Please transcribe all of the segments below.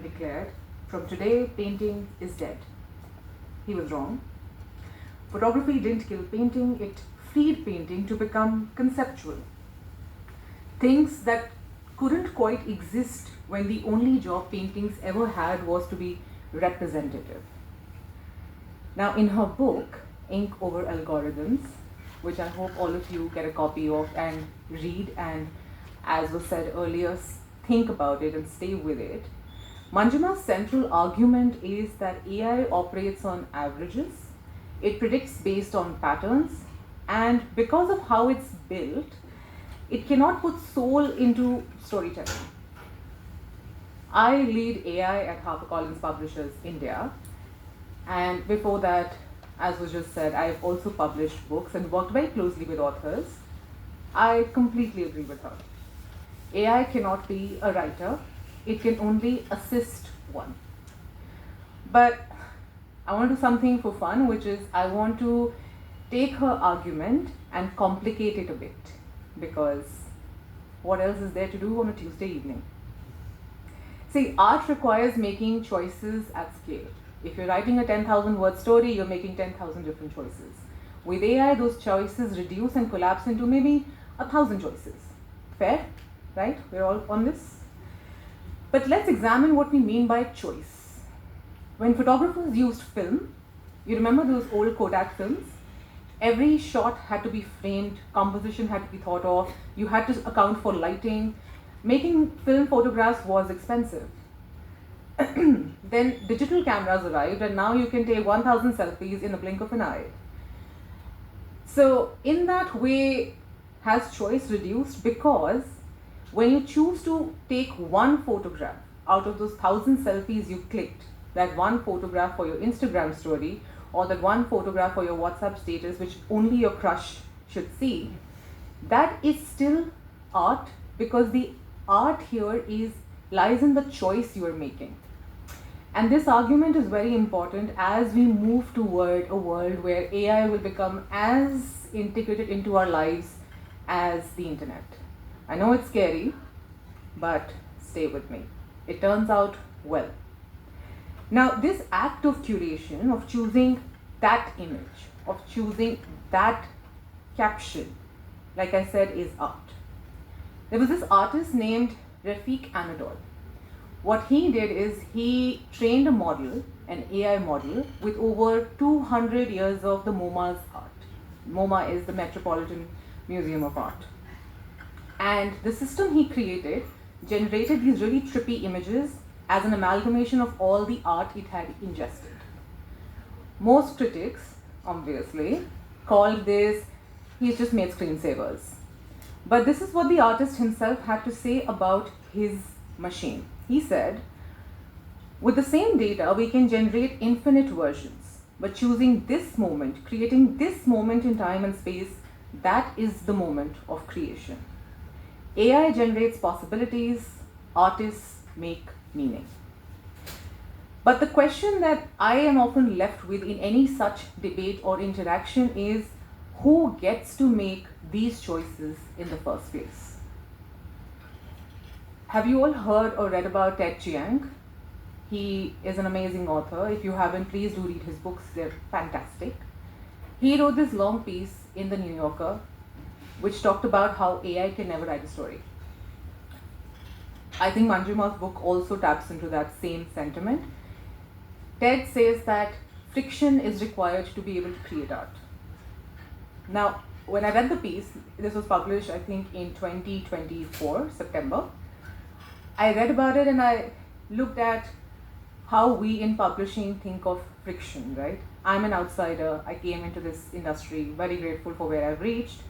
and declared, "From today, painting is dead." He was wrong. Photography didn't kill painting, it freed painting to become conceptual. Things that couldn't quite exist when the only job paintings ever had was to be representative. Now, in her book, Ink Over Algorithms, which I hope all of you get a copy of and read, and as was said earlier, think about it and stay with it, Manjima's central argument is that AI operates on averages, it predicts based on patterns, and because of how it's built, it cannot put soul into storytelling. I lead AI at HarperCollins Publishers India, and before that, as was just said, I've also published books and worked very closely with authors. I completely agree with her. AI cannot be a writer, it can only assist one. But I want to do something for fun, which is I want to take her argument and complicate it a bit, because what else is there to do on a Tuesday evening? See, art requires making choices at scale. If you're writing a 10,000 word story, you're making 10,000 different choices. With AI, those choices reduce and collapse into maybe 1,000 choices. Fair? Right? We're all on this? But let's examine what we mean by choice. When photographers used film, you remember those old Kodak films? Every shot had to be framed, composition had to be thought of, you had to account for lighting. Making film photographs was expensive. Then digital cameras arrived, and now you can take 1,000 selfies in the blink of an eye. So in that way, has choice reduced? Because when you choose to take one photograph out of those 1,000 selfies you clicked, that one photograph for your Instagram story, or that one photograph for your WhatsApp status, which only your crush should see, that is still art, because the art here lies in the choice you are making. And this argument is very important as we move toward a world where AI will become as integrated into our lives as the internet. I know it's scary, but stay with me. It turns out well. Now, this act of curation, of choosing that image, of choosing that caption, like I said, is art. There was this artist named Refik Anadol. What he did is he trained a model, an AI model, with over 200 years of the MoMA's art. MoMA is the Metropolitan Museum of Art. And the system he created generated these really trippy images as an amalgamation of all the art it had ingested. Most critics, obviously, called this, he's just made screensavers. But this is what the artist himself had to say about his machine. He said, with the same data, we can generate infinite versions, but choosing this moment, creating this moment in time and space, that is the moment of creation. AI generates possibilities, artists make meaning. But the question that I am often left with in any such debate or interaction is, who gets to make these choices in the first place? Have you all heard or read about Ted Chiang? He is an amazing author. If you haven't, please do read his books. They're fantastic. He wrote this long piece in the New Yorker, which talked about how AI can never write a story. I think Manjima's book also taps into that same sentiment. Ted says that friction is required to be able to create art. Now, when I read the piece, this was published, I think, in 2024, September. I read about it and I looked at how we in publishing think of friction, right? I'm an outsider. I came into this industry, very grateful for where I've reached.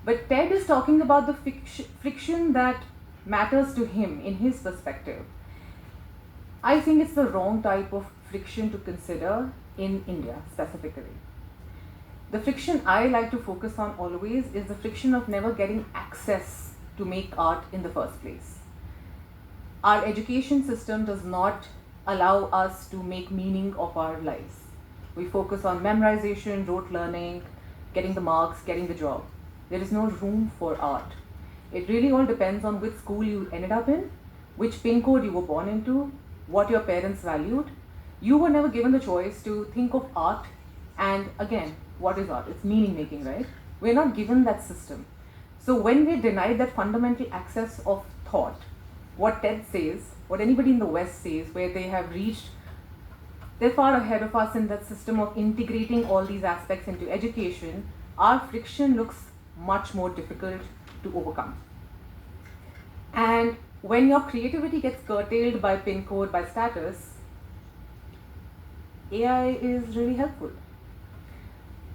But Ted is talking about the friction that matters to him in his perspective. I think it's the wrong type of friction to consider in India specifically. The friction I like to focus on always is the friction of never getting access to make art in the first place. Our education system does not allow us to make meaning of our lives. We focus on memorization, rote learning, getting the marks, getting the job. There is no room for art. It really all depends on which school you ended up in, which pin code you were born into, what your parents valued. You were never given the choice to think of art, and again, what is art? It's meaning making, right? We're not given that system. So when we're denied that fundamental access of thought, what TED says, what anybody in the West says, where they have reached, they're far ahead of us in that system of integrating all these aspects into education, our friction looks much more difficult to overcome. And when your creativity gets curtailed by pin code, by status, AI is really helpful.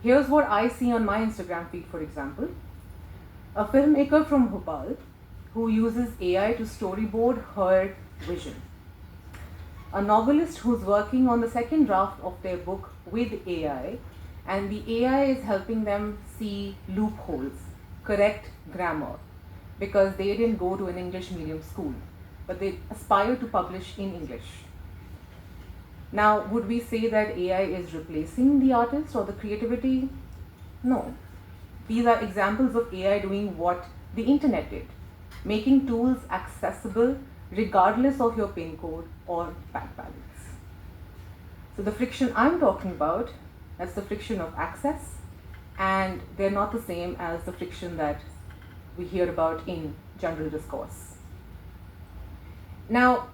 Here's what I see on my Instagram feed, for example. A filmmaker from Bhopal who uses AI to storyboard her vision. A novelist who's working on the second draft of their book with AI, and the AI is helping them see loopholes, correct grammar, because they didn't go to an English medium school, but they aspire to publish in English. Now, would we say that AI is replacing the artist or the creativity? No. These are examples of AI doing what the internet did, making tools accessible regardless of your PIN code or bank balance. So the friction I'm talking about, that's the friction of access, and they're not the same as the friction that we hear about in general discourse. Now,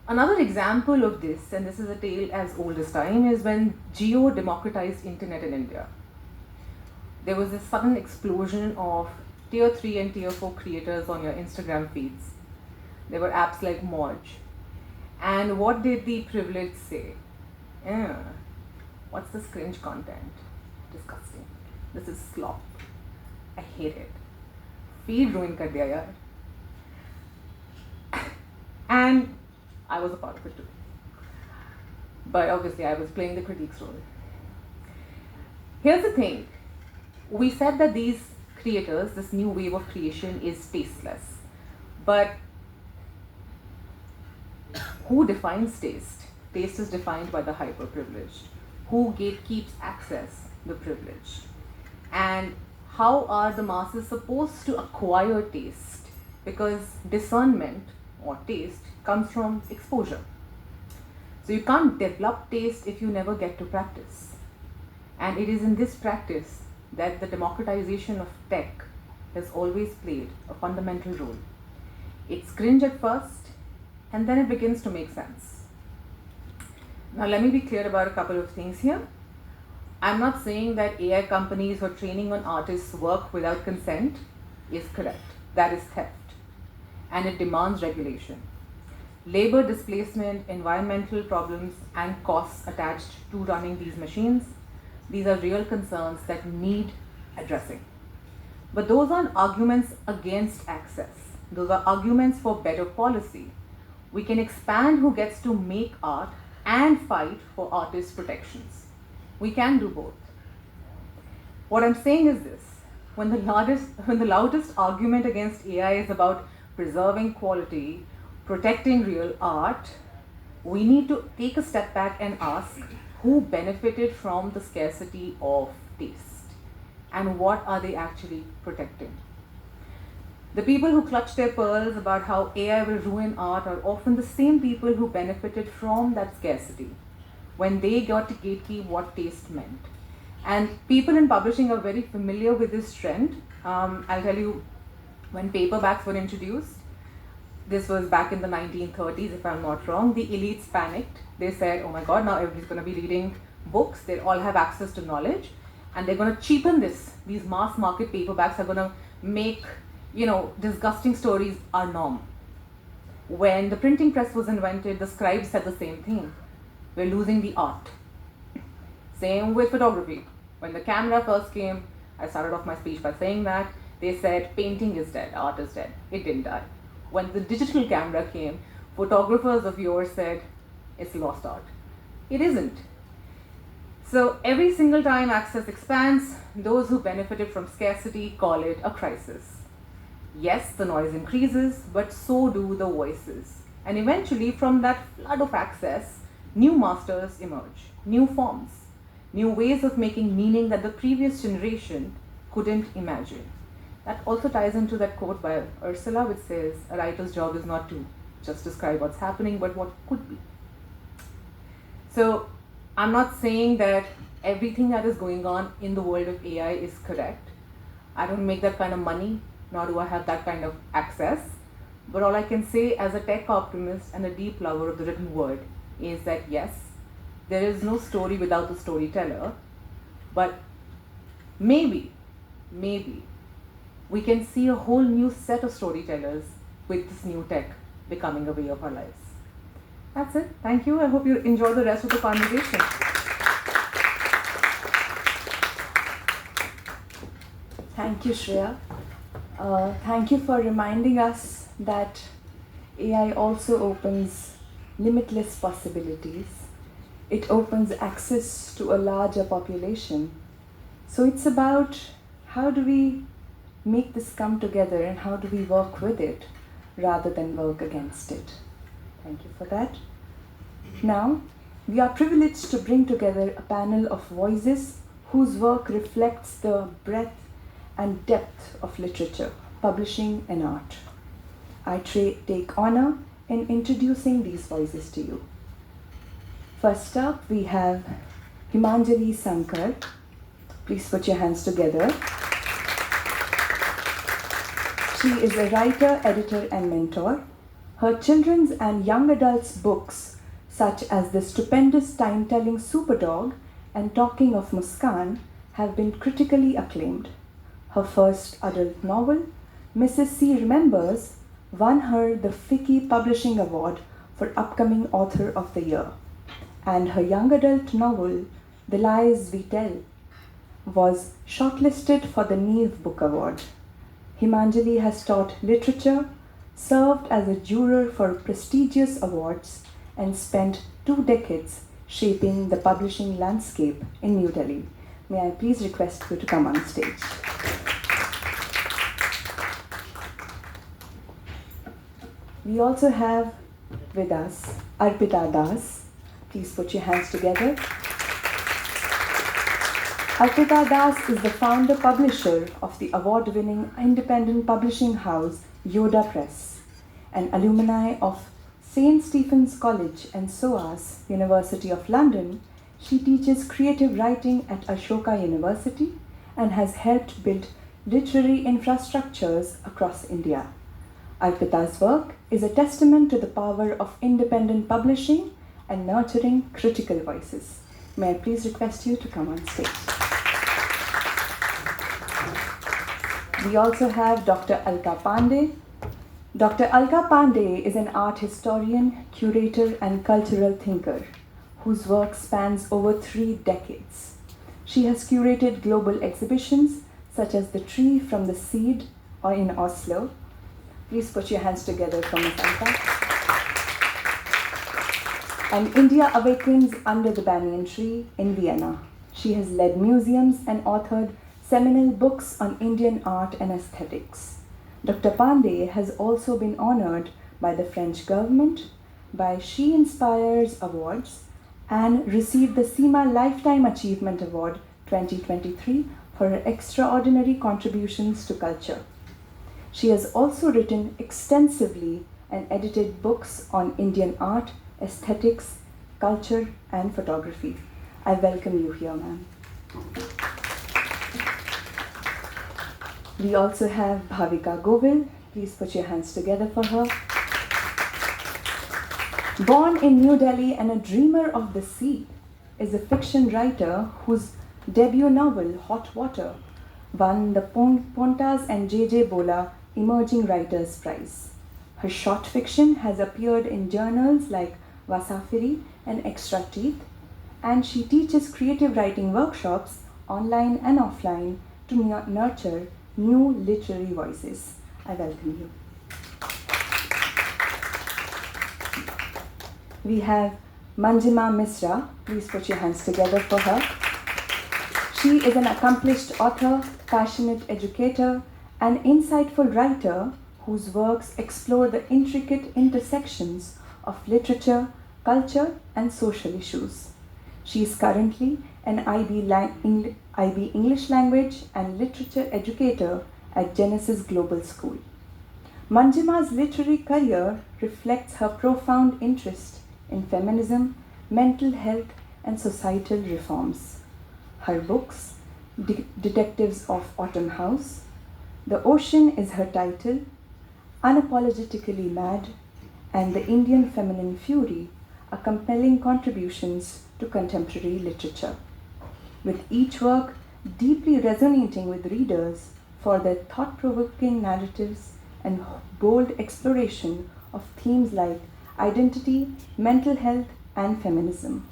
another example of this, and this is a tale as old as time, is when Jio democratized internet in India. There was this sudden explosion of tier 3 and tier 4 creators on your Instagram feeds. There were apps like Moj. And what did the privileged say? What's this cringe content? Disgusting. This is slop. I hate it. Feed ruin kar diya yaar. And I was a part of it too. But obviously I was playing the critique's role. Here's the thing. We said that these creators, this new wave of creation is tasteless. But who defines taste? Taste is defined by the hyper-privileged. Who gatekeeps access? The privileged. And how are the masses supposed to acquire taste? Because discernment or taste comes from exposure. So you can't develop taste if you never get to practice. And it is in this practice that the democratization of tech has always played a fundamental role. It's cringe at first, and then it begins to make sense. Now let me be clear about a couple of things here. I'm not saying that AI companies who are training on artists' work without consent is correct. That is theft. And it demands regulation. Labor displacement, environmental problems, and costs attached to running these machines, these are real concerns that need addressing. But those aren't arguments against access. Those are arguments for better policy. We can expand who gets to make art and fight for artist protections. We can do both. What I'm saying is this: when the loudest argument against AI is about preserving quality, protecting real art, we need to take a step back and ask who benefited from the scarcity of taste and what are they actually protecting. The people who clutch their pearls about how AI will ruin art are often the same people who benefited from that scarcity when they got to gatekeep what taste meant. And people in publishing are very familiar with this trend. I'll tell you, when paperbacks were introduced, this was back in the 1930s, if I'm not wrong, the elites panicked. They said, oh my God, now everybody's going to be reading books. They all have access to knowledge. And they're going to cheapen this. These mass market paperbacks are going to make, disgusting stories our norm. When the printing press was invented, the scribes said the same thing. We're losing the art. Same with photography. When the camera first came, I started off my speech by saying that. They said painting is dead, art is dead. It didn't die. When the digital camera came, photographers of yours said, it's lost art. It isn't. So every single time access expands, those who benefited from scarcity call it a crisis. Yes, the noise increases, but so do the voices. And eventually, from that flood of access, new masters emerge, new forms, new ways of making meaning that the previous generation couldn't imagine. That also ties into that quote by Ursula, which says, a writer's job is not to just describe what's happening, but what could be. So I'm not saying that everything that is going on in the world of AI is correct. I don't make that kind of money, nor do I have that kind of access. But all I can say as a tech optimist and a deep lover of the written word is that yes, there is no story without the storyteller, but maybe we can see a whole new set of storytellers with this new tech becoming a way of our lives. That's it. Thank you. I hope you enjoy the rest of the conversation. Thank you, Shreya. Thank you for reminding us that AI also opens limitless possibilities. It opens access to a larger population. So it's about how do we make this come together and how do we work with it rather than work against it. Thank you for that. Now, we are privileged to bring together a panel of voices whose work reflects the breadth and depth of literature, publishing, and art. I take honor in introducing these voices to you. First up, we have Himanjali Sankar. Please put your hands together. She is a writer, editor, and mentor. Her children's and young adults' books, such as the stupendous time-telling Superdog and Talking of Muskan, have been critically acclaimed. Her first adult novel, Mrs. C Remembers, won her the Ficky Publishing Award for Upcoming Author of the Year. And her young adult novel, The Lies We Tell, was shortlisted for the Neve Book Award. Himanjali has taught literature, served as a juror for prestigious awards, and spent 2 decades shaping the publishing landscape in New Delhi. May I please request you to come on stage. We also have with us Arpita Das. Please put your hands together. Alka Das is the founder-publisher of the award-winning independent publishing house Yoda Press, an alumni of St. Stephen's College and SOAS, University of London. She teaches creative writing at Ashoka University and has helped build literary infrastructures across India. Arpita's work is a testament to the power of independent publishing and nurturing critical voices. May I please request you to come on stage. We also have Dr. Alka Pande. Dr. Alka Pande is an art historian, curator, and cultural thinker whose work spans over 3 decades. She has curated global exhibitions such as The Tree from the Seed or in Oslo. Please put your hands together for Ms. Alka. And India Awakens Under the Banyan Tree in Vienna. She has led museums and authored seminal books on Indian art and aesthetics. Dr. Pande has also been honored by the French government, by She Inspires Awards, and received the SEMA Lifetime Achievement Award 2023 for her extraordinary contributions to culture. She has also written extensively and edited books on Indian art, aesthetics, culture, and photography. I welcome you here, ma'am. We also have Bhavika Govil. Please put your hands together for her. Born in New Delhi and a dreamer of the sea, is a fiction writer whose debut novel, Hot Water, won the Pontas and J.J. Bola Emerging Writers Prize. Her short fiction has appeared in journals like Wasafiri and Extra Teeth, and she teaches creative writing workshops online and offline to nurture new literary voices. I welcome you. We have Manjima Misra. Please put your hands together for her. She is an accomplished author, passionate educator, and insightful writer whose works explore the intricate intersections of literature, culture, and social issues. She is currently an IB English Language and Literature educator at Genesis Global School. Manjima's literary career reflects her profound interest in feminism, mental health, and societal reforms. Her books, Detectives of Autumn House, The Ocean is her title, Unapologetically Mad, and The Indian Feminine Fury are compelling contributions to contemporary literature, with each work deeply resonating with readers for their thought-provoking narratives and bold exploration of themes like identity, mental health, and feminism.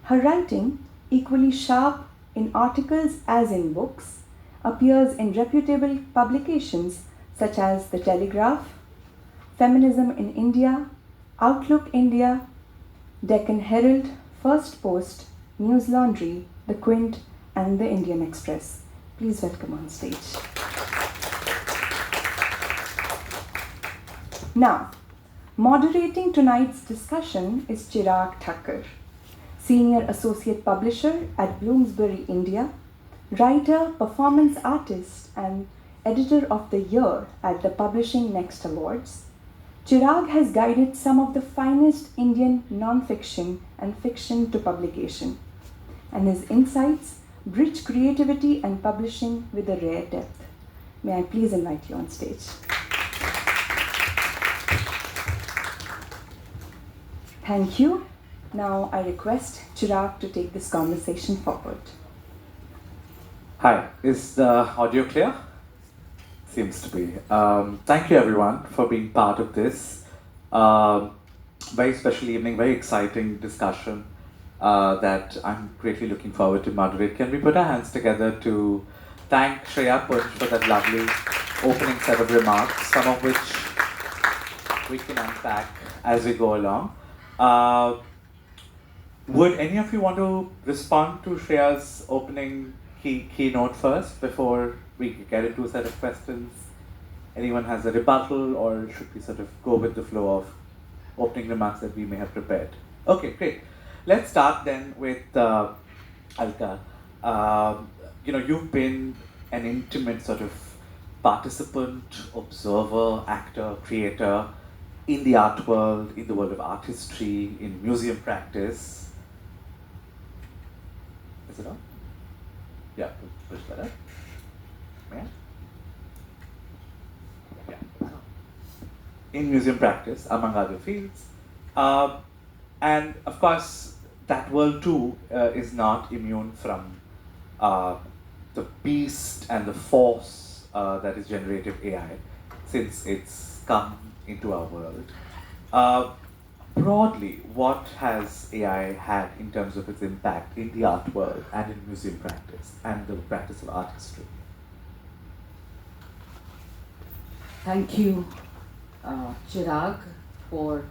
Her writing, equally sharp in articles as in books, appears in reputable publications such as The Telegraph, Feminism in India, Outlook India, Deccan Herald, First Post, News Laundry, The Quint, and The Indian Express. Please welcome on stage. Now, moderating tonight's discussion is Chirag Thakkar, Senior Associate Publisher at Bloomsbury, India, writer, performance artist, and Editor of the Year at the Publishing Next Awards. Chirag has guided some of the finest Indian non-fiction and fiction to publication, and his insights bridge creativity and publishing with a rare depth. May I please invite you on stage. Thank you. Now I request Chirag to take this conversation forward. Hi, is the audio clear? Seems to be. Thank you everyone for being part of this very special evening, very exciting discussion that I'm greatly looking forward to moderate. Can we put our hands together to thank Shreya Punj for that lovely opening set of remarks, some of which we can unpack as we go along. Would any of you want to respond to Shreya's opening keynote first before we get into a set of questions? Anyone has a rebuttal, or should we sort of go with the flow of opening remarks that we may have prepared? Okay, great. Let's start then with Alka. You've been an intimate sort of participant, observer, actor, creator in the art world, in the world of art history, in museum practice. Is it on? Yeah, push that up. Yeah. Yeah. In museum practice, among other fields. And of course, that world too is not immune from the beast and the force that is generative AI, since it's come into our world. Broadly, what has AI had in terms of its impact in the art world and in museum practice and the practice of art history? Thank you, Chirag, for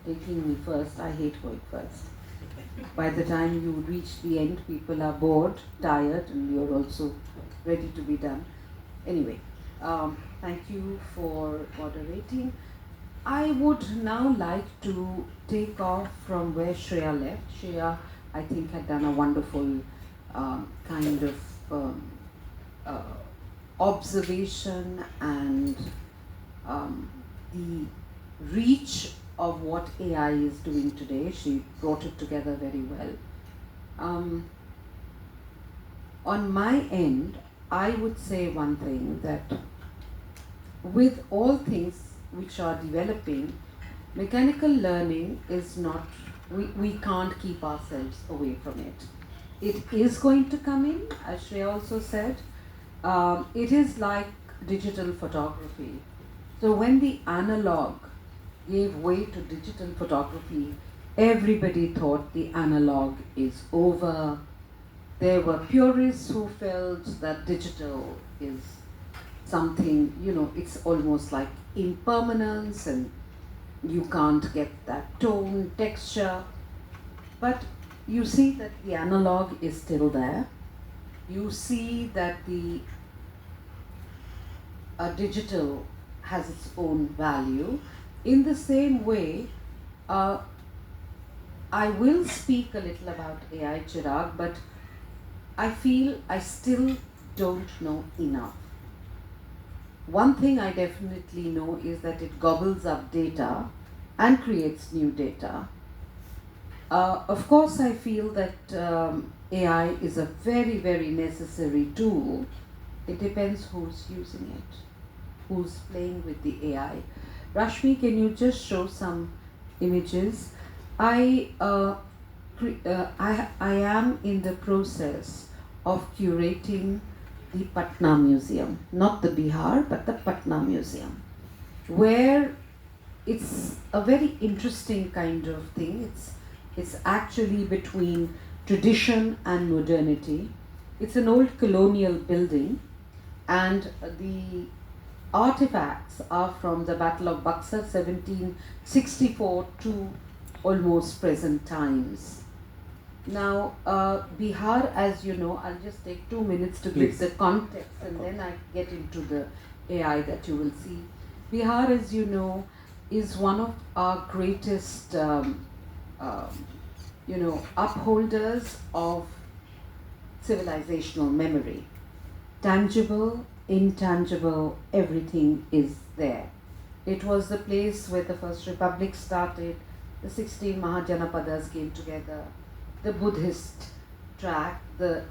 taking me first. I hate going first. By the time you reach the end, people are bored, tired, and you're also ready to be done. Anyway, thank you for moderating. I would now like to take off from where Shreya left. Shreya, I think, had done a wonderful kind of observation and the reach of what AI is doing today. She brought it together very well. On my end, I would say one thing, that with all things which are developing, mechanical learning is not, we can't keep ourselves away from it. It is going to come in, as Shreya also said. It is like digital photography. So when the analog gave way to digital photography, everybody thought the analog is over. There were purists who felt that digital is something, it's almost like impermanence and you can't get that tone, texture. But you see that the analog is still there. You see that the digital has its own value. In the same way, I will speak a little about AI, Chirag, but I feel I still don't know enough. one thing I definitely know is that it gobbles up data and creates new data. Of course, I feel that AI is a very, very necessary tool. It depends who's using it, who's playing with the AI. Rashmi, can you just show some images? I am in the process of curating the Patna Museum, not the Bihar, but the Patna Museum, where it's a very interesting kind of thing. It's actually between tradition and modernity. It's an old colonial building, and the artifacts are from the Battle of Buxar, 1764 to almost present times. Now, Bihar, as you know, I'll just take 2 minutes to give the context and then I get into the AI that you will see. Bihar, as you know, is one of our greatest, upholders of civilizational memory. Tangible, intangible, everything is there. It was the place where the First Republic started, the 16 Mahajanapadas came together, the Buddhist track, the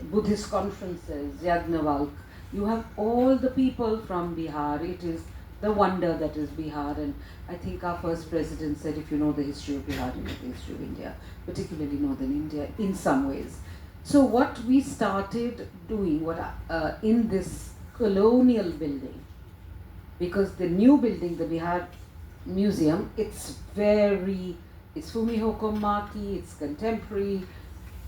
Buddhist conferences, Yagnavalk. You have all the people from Bihar. It is the wonder that is Bihar. And I think our first president said, if you know the history of Bihar, you know the history of India, particularly northern India, in some ways. So what we started doing in this colonial building, because the new building, the Bihar Museum, it's Fumiho Kommaki, it's contemporary,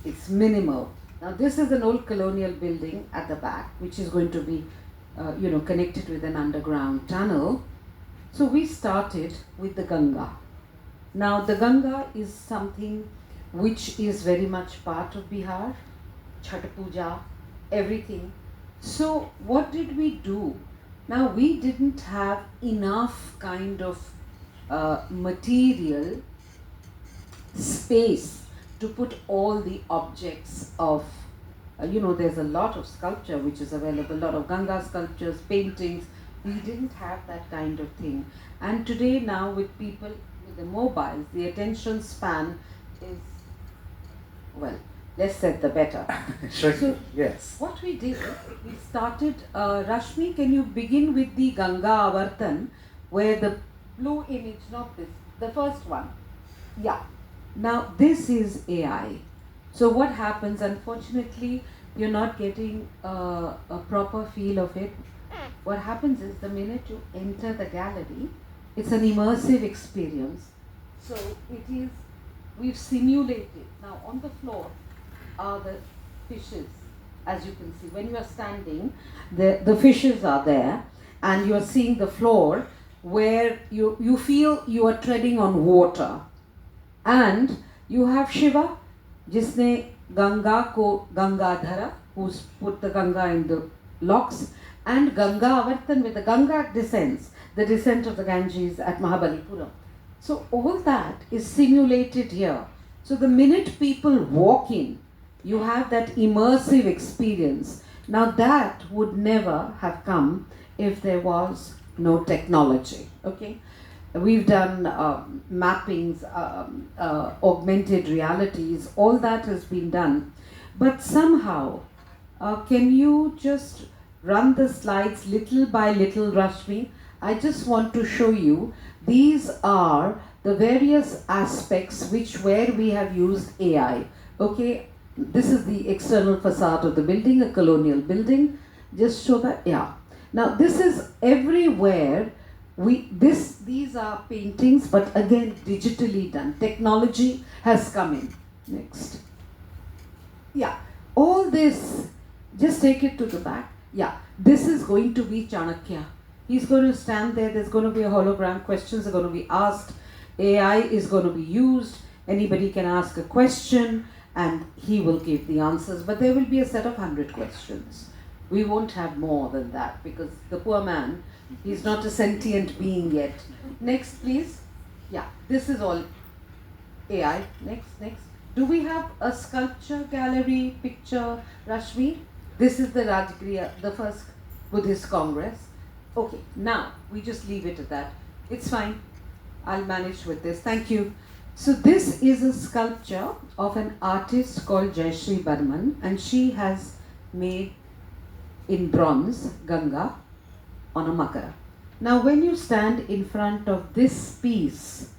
it's minimal. Now this is an old colonial building at the back, which is going to be connected with an underground tunnel. So we started with the Ganga. Now the Ganga is something which is very much part of Bihar, Chhat Puja, everything. So what did we do? Now we didn't have enough kind of material space to put all the objects of, there's a lot of sculpture which is available, a lot of Ganga sculptures, paintings. We didn't have that kind of thing. And today now with people with the mobiles, the attention span is, well, less said the better. Sure. So yes. What we did, we started, Rashmi, can you begin with the Ganga Avartan, where the blue image, not this, the first one. Yeah. Now this is AI. So what happens, unfortunately, you're not getting a proper feel of it. What happens is the minute you enter the gallery, it's an immersive experience. So we've simulated. Now on the floor are the fishes, as you can see. When you are standing, the fishes are there, and you are seeing the floor where you feel you are treading on water. And you have Shiva, jisne Ganga ko Gangadhara, who's put the Ganga in the locks, and Ganga Avartan, with the Ganga descends, the descent of the Ganges at Mahabalipuram. So all that is simulated here. So the minute people walk in, you have that immersive experience. Now that would never have come if there was no technology, okay? We've done mappings, augmented realities, all that has been done. But somehow, can you just run the slides little by little, Rashmi? I just want to show you, these are the various aspects where we have used AI, okay? This is the external facade of the building, a colonial building. Just show that, yeah. Now this is everywhere. These are paintings, but again digitally done. Technology has come in. Next. Yeah, all this, just take it to the back. Yeah, this is going to be Chanakya. He's going to stand there, there's going to be a hologram, questions are going to be asked, AI is going to be used, anybody can ask a question and he will give the answers, but there will be a set of 100 questions. We won't have more than that because the poor man, he's not a sentient being yet. Next, please. Yeah, this is all AI. Next. Do we have a sculpture gallery picture, Rashmi? This is the Rajgriha, the first Buddhist Congress. Okay, now we just leave it at that. It's fine. I'll manage with this. Thank you. So this is a sculpture of an artist called Jayashree Barman, and she has made in bronze Ganga on a makara. Now when you stand in front of this piece,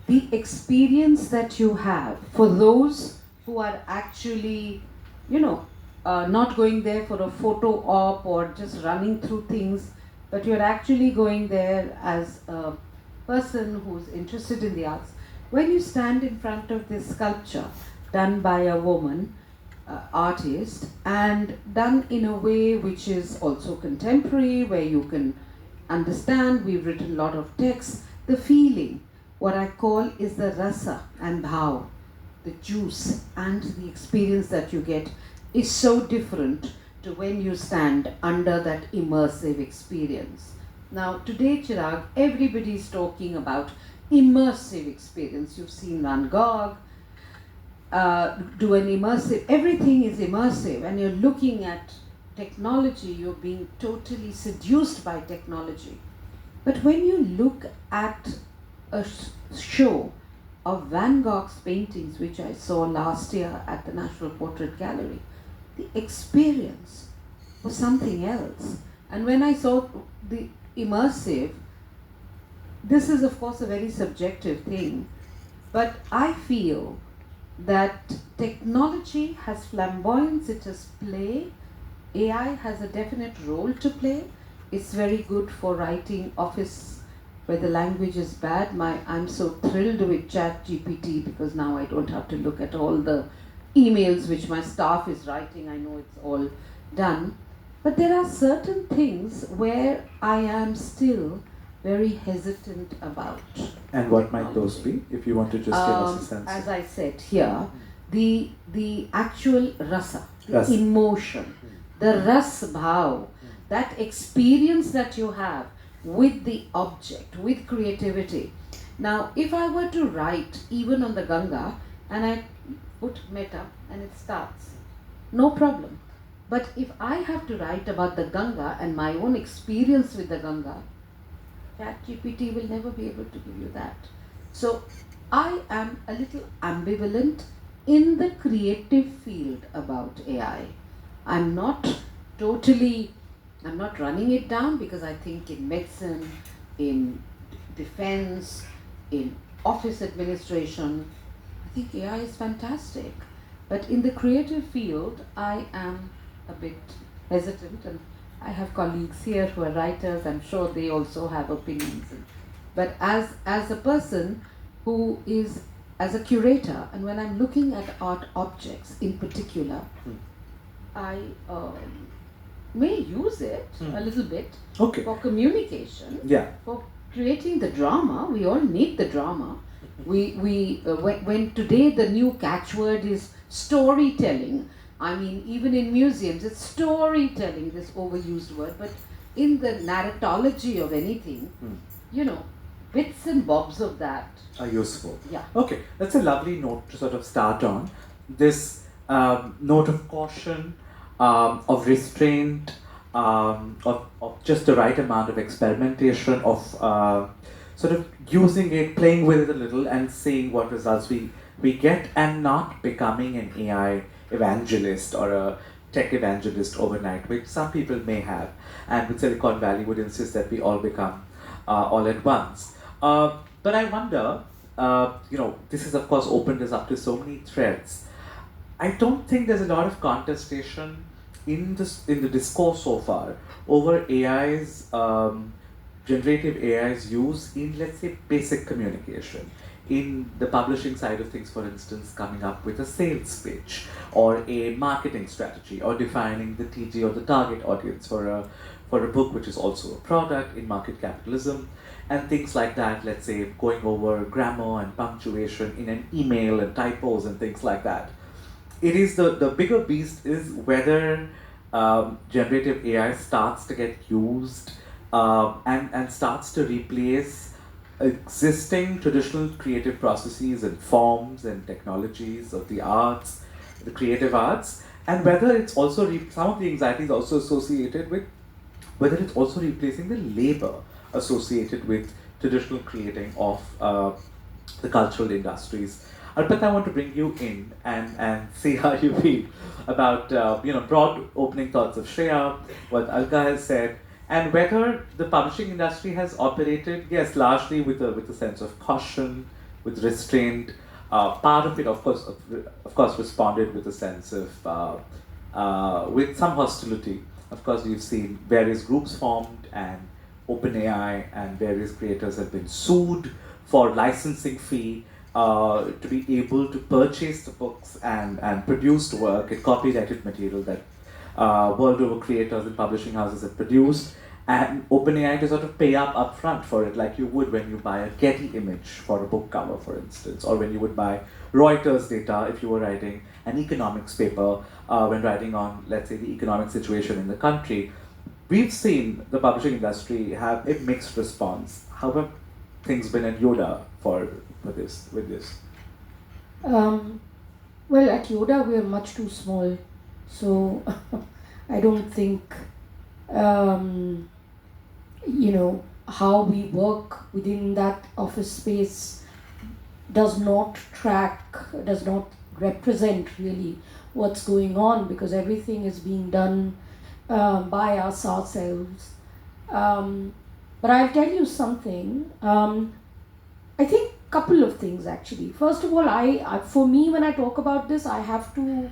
the experience that you have for those who are actually, not going there for a photo op or just running through things, but you're actually going there as a person who's interested in the arts. When you stand in front of this sculpture done by a woman artist and done in a way which is also contemporary, where you can understand, we've written a lot of text, the feeling, what I call is the rasa and bhav, the juice and the experience that you get is so different to when you stand under that immersive experience. Now today, Chirag, everybody is talking about immersive experience. You've seen Van Gogh do an immersive, everything is immersive, and you're looking at technology, you're being totally seduced by technology. But when you look at a show of Van Gogh's paintings, which I saw last year at the National Portrait Gallery, the experience was something else. And when I saw the immersive, this is of course a very subjective thing, but I feel that technology has flamboyance, it has play, AI has a definite role to play. It's very good for writing office where the language is bad. I'm so thrilled with ChatGPT because now I don't have to look at all the emails which my staff is writing. I know it's all done. But there are certain things where I am still very hesitant about. And what might those be, if you want to just give us a sense? As I said here, the actual rasa, the emotion, the ras bhav, that experience that you have with the object, with creativity. Now, if I were to write even on the Ganga and I put meta and it starts, no problem. But if I have to write about the Ganga and my own experience with the Ganga, ChatGPT will never be able to give you that. So I am a little ambivalent in the creative field about AI. I'm not running it down because I think in medicine, in defense, in office administration, I think AI is fantastic. But in the creative field, I am a bit hesitant, and I have colleagues here who are writers. I'm sure they also have opinions. But as a person who is, as a curator, and when I'm looking at art objects in particular, I may use it a little bit for communication, for creating the drama. We all need the drama. When today the new catchword is storytelling. I mean, even in museums, it's storytelling, this overused word, but in the narratology of anything, bits and bobs of that are useful. Yeah. Okay, that's a lovely note to sort of start on. This note of caution, of restraint, of just the right amount of experimentation, of sort of using it, playing with it a little, and seeing what results we get, and not becoming an AI evangelist or a tech evangelist overnight, which some people may have, and with Silicon Valley would insist that we all become all at once. But I wonder, this is of course opened us up to so many threads. I don't think there's a lot of contestation in the discourse so far over AI's generative AI's use in, let's say, basic communication. In the publishing side of things, for instance, coming up with a sales pitch or a marketing strategy, or defining the TG or the target audience for a book which is also a product in market capitalism, and things like that. Let's say going over grammar and punctuation in an email and typos and things like that. It is the bigger beast is whether generative AI starts to get used and starts to replace existing traditional creative processes and forms and technologies of the arts, the creative arts, and whether it's also some of the anxiety is also associated with whether it's also replacing the labor associated with traditional creating of the cultural industries. Arpita, I want to bring you in and see how you feel about broad opening thoughts of Shreya, what Alka has said, and whether the publishing industry has operated, yes, largely with a sense of caution, with restraint. Part of it, of course, responded with a sense of with some hostility. Of course, we've seen various groups formed, and OpenAI and various creators have been sued for licensing fee to be able to purchase the books and produced work and copyrighted material that world over creators and publishing houses have produced, and OpenAI to sort of pay up upfront for it, like you would when you buy a Getty image for a book cover, for instance, or when you would buy Reuters data if you were writing an economics paper when writing on, let's say, the economic situation in the country. We've seen the publishing industry have a mixed response. How have things been at Yoda with this? Well, at Yoda we are much too small, so I don't think how we work within that office space does not represent really what's going on, because everything is being done by us ourselves. But I'll tell you something. I think a couple of things actually. First of all, I for me, when I talk about this, I have to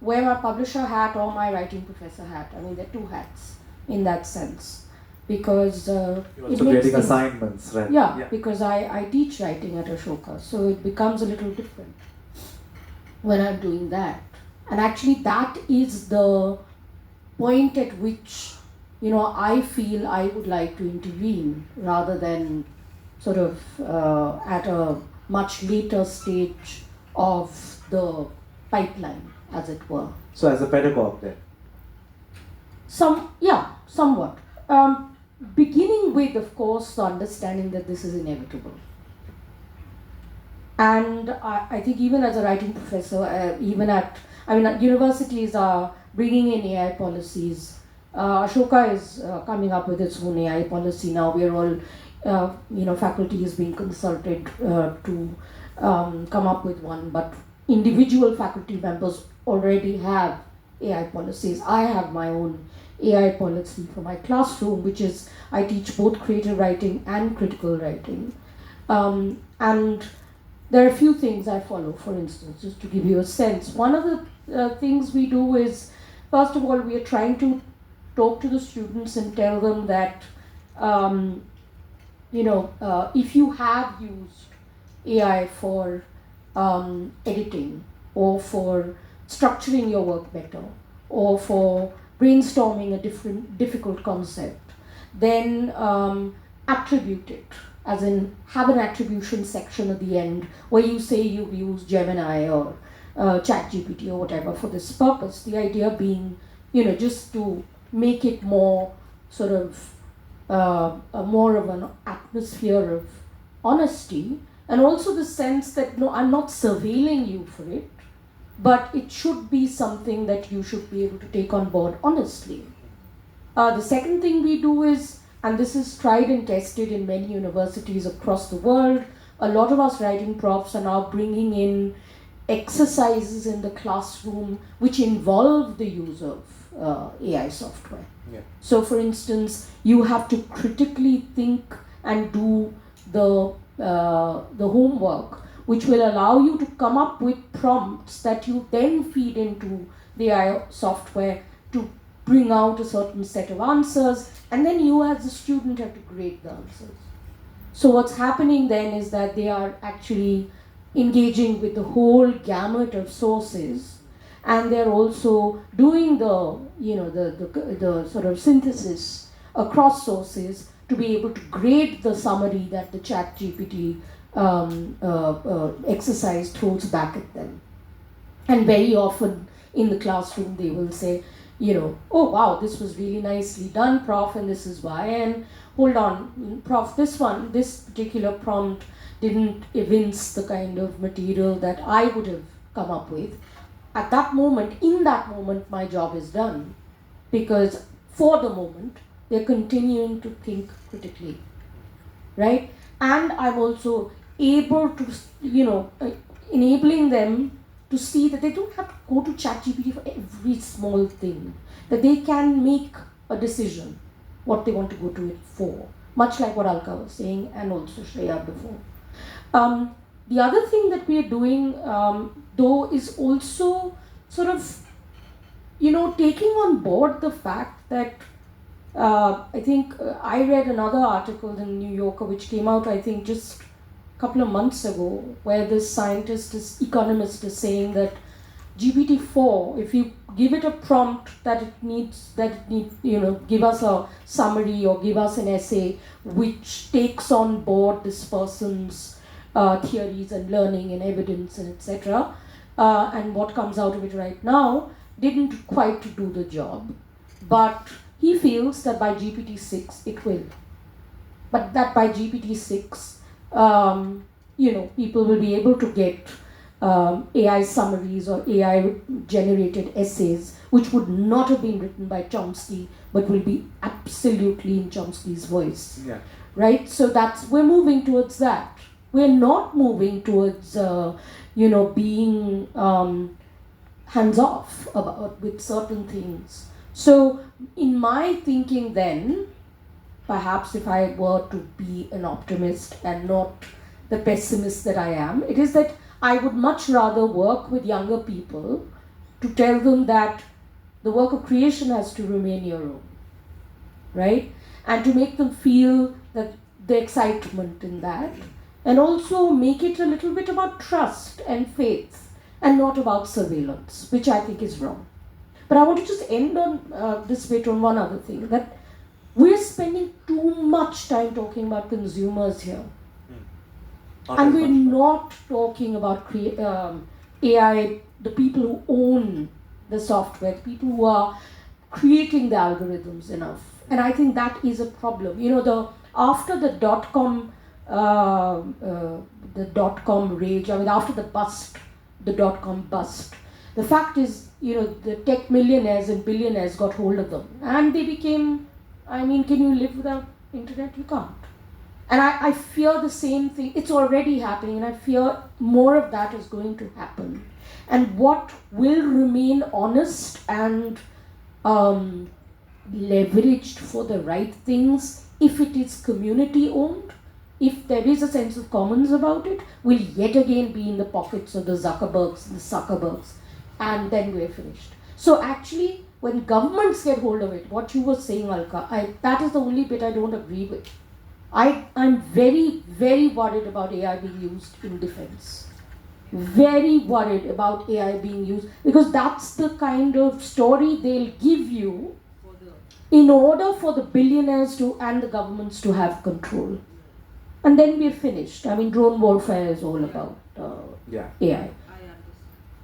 wear my publisher hat or my writing professor hat. I mean, there are two hats in that sense, because You're also creating assignments, right? Yeah, because I teach writing at Ashoka, so it becomes a little different when I'm doing that. And actually, that is the point at which I feel I would like to intervene, rather than sort of at a much later stage of the pipeline, as it were. So as a pedagogue then? Somewhat. Beginning with, of course, the understanding that this is inevitable. And I think even as a writing professor, universities are bringing in AI policies. Ashoka is coming up with its own AI policy now. We are all, faculty is being consulted to come up with one, but individual faculty members already have AI policies. I have my own AI policy for my classroom, which is I teach both creative writing and critical writing. And there are a few things I follow, for instance, just to give you a sense. One of the things we do is, first of all, we are trying to talk to the students and tell them that, if you have used AI for editing, or for structuring your work better, or for brainstorming a difficult concept, then attribute it, as in have an attribution section at the end where you say you've used Gemini or ChatGPT or whatever for this purpose. The idea being, just to make it more sort of more of an atmosphere of honesty, and also the sense that no, I'm not surveilling you for it, but it should be something that you should be able to take on board honestly. The second thing we do is, and this is tried and tested in many universities across the world, a lot of us writing profs are now bringing in exercises in the classroom which involve the use of AI software. Yeah. So for instance, you have to critically think and do the homework, which will allow you to come up with prompts that you then feed into the AI software to bring out a certain set of answers, and then you as a student have to grade the answers. So what's happening then is that they are actually engaging with the whole gamut of sources, and they're also doing the sort of synthesis across sources to be able to grade the summary that the ChatGPT exercise throws back at them. And very often in the classroom they will say, oh wow, this was really nicely done, Prof, and this is why. And hold on, Prof, this particular prompt didn't evince the kind of material that I would have come up with. At that moment, in that moment, my job is done, because for the moment, they're continuing to think critically, right? And I'm also able to, enabling them to see that they don't have to go to ChatGPT for every small thing, that they can make a decision what they want to go to it for, much like what Alka was saying and also Shreya before. The other thing that we are doing, though, is also sort of, taking on board the fact that I think I read another article in New Yorker which came out, I think, just a couple of months ago, where this economist is saying that GPT-4, if you give it a prompt that it needs, give us a summary or give us an essay which takes on board this person's theories and learning and evidence and etc. And what comes out of it right now didn't quite do the job. But he feels that by GPT-6 it will. But that by GPT-6, people will be able to get AI summaries or AI generated essays which would not have been written by Chomsky but will be absolutely in Chomsky's voice. Yeah. Right? So we're moving towards that. We're not moving towards being hands off with certain things. So in my thinking then, perhaps if I were to be an optimist and not the pessimist that I am, it is that I would much rather work with younger people to tell them that the work of creation has to remain your own, right? And to make them feel that the excitement in that, and also make it a little bit about trust and faith and not about surveillance, which I think is wrong. But I want to just end on this bit on one other thing, that we're spending too much time talking about consumers here. And we're not talking about AI, the people who own the software, the people who are creating the algorithms enough. And I think that is a problem. After the dot-com rage, after the dot-com bust, the fact is, the tech millionaires and billionaires got hold of them. And they became, can you live without internet? You can't. And I fear the same thing. It's already happening, and I fear more of that is going to happen. And what will remain honest and leveraged for the right things, if it is community owned, if there is a sense of commons about it, will yet again be in the pockets of the Zuckerbergs and the Zuckerbergs. And then we're finished. So actually, when governments get hold of it, what you were saying, Alka, that is the only bit I don't agree with. I'm very, very worried about AI being used in defense. Very worried about AI being used, because that's the kind of story they'll give you in order for the billionaires and the governments to have control. And then we're finished. Drone warfare is all about AI.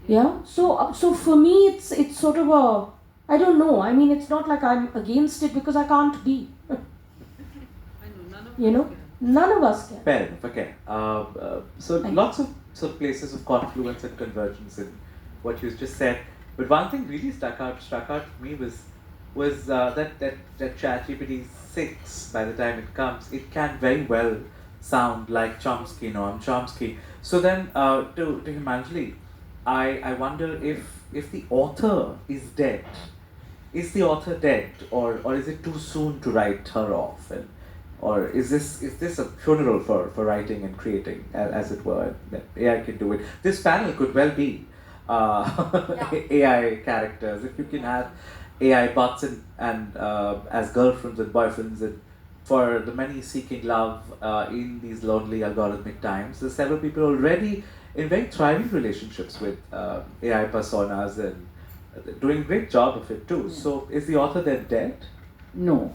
Yeah. So for me, it's sort of I don't know. It's not like I'm against it, because I can't be. None of us can. Fair enough. Okay. So lots of places of confluence and convergence in what you just said. But one thing really stuck out to me was that ChatGPT 6, by the time it comes, it can very well sound like Chomsky, Noam Chomsky. So then, to Himanjali, I wonder if the author is dead. Is the author dead, or is it too soon to write her off? Or is this a funeral for writing and creating, as it were, that AI can do it? This panel could well be AI characters. If you can have AI bots and as girlfriends and boyfriends, and for the many seeking love in these lonely algorithmic times, there's several people already in very thriving relationships with AI personas and doing a great job of it too. So is the author then dead? No,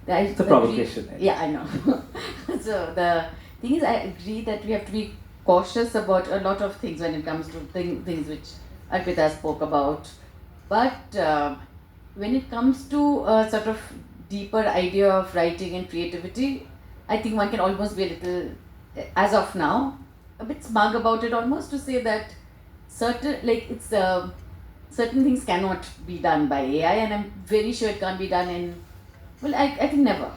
It's a provocation. Yeah, I know. So the thing is, I agree that we have to be cautious about a lot of things when it comes to things which Arpita spoke about. But when it comes to a sort of deeper idea of writing and creativity, I think one can almost be a little, as of now, a bit smug about it, almost to say that certain, like it's certain things cannot be done by AI, and I'm very sure it can't be done in, well, I think never.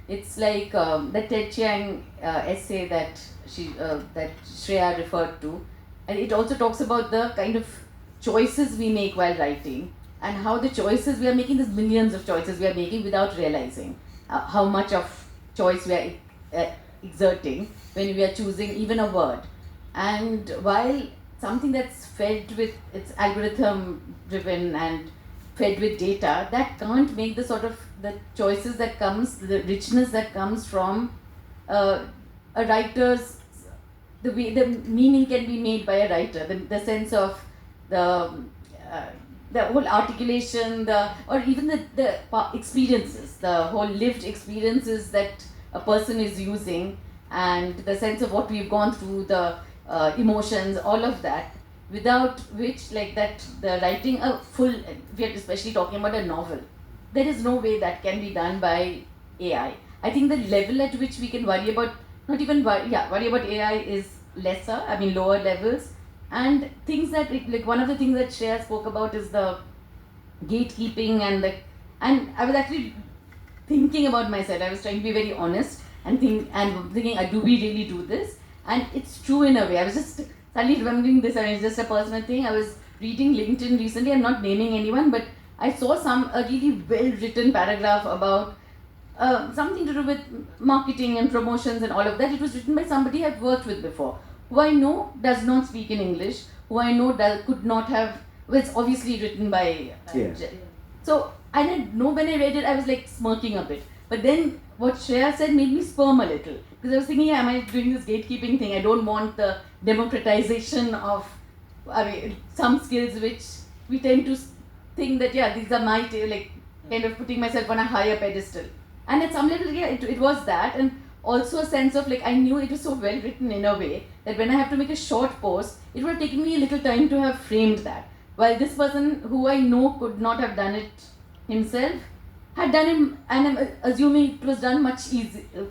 It's like the Ted Chiang essay that Shreya referred to, and it also talks about the kind of choices we make while writing, and how the choices we are making, there's millions of choices we are making without realizing how much of choice we are exerting when we are choosing even a word. And while something that's fed with, it's algorithm driven and fed with data, that can't make the sort of the choices that comes, the richness that comes from a writer's, the way the meaning can be made by a writer, the sense of the whole articulation, or even the experiences, the whole lived experiences that a person is using, and the sense of what we've gone through, the emotions, all of that, without which, like that, the writing a full, we are especially talking about a novel, there is no way that can be done by AI. I think the level at which we can worry about, not even worry about AI is lesser, I mean lower levels, and things that, like one of the things that Shreya spoke about is the gatekeeping and I was actually thinking about myself. I was trying to be very honest and thinking, do we really do this? And it's true in a way. I was just suddenly remembering this. I mean, it's just a personal thing. I was reading LinkedIn recently. I'm not naming anyone, but I saw a really well-written paragraph about something to do with marketing and promotions and all of that. It was written by somebody I've worked with before, who I know does not speak in English, who I know could not have. Well, it's obviously written by. So I know when I read it, I was like smirking a bit. But then what Shreya said made me squirm a little, because I was thinking, am I doing this gatekeeping thing? I don't want the democratization of, I mean, some skills which we tend to think that, these are my, like, kind of putting myself on a higher pedestal. And at some level, it was that, and also a sense of, like, I knew it was so well written in a way that when I have to make a short post, it would have taken me a little time to have framed that. While this person, who I know could not have done it himself, had done it, and I'm assuming it was done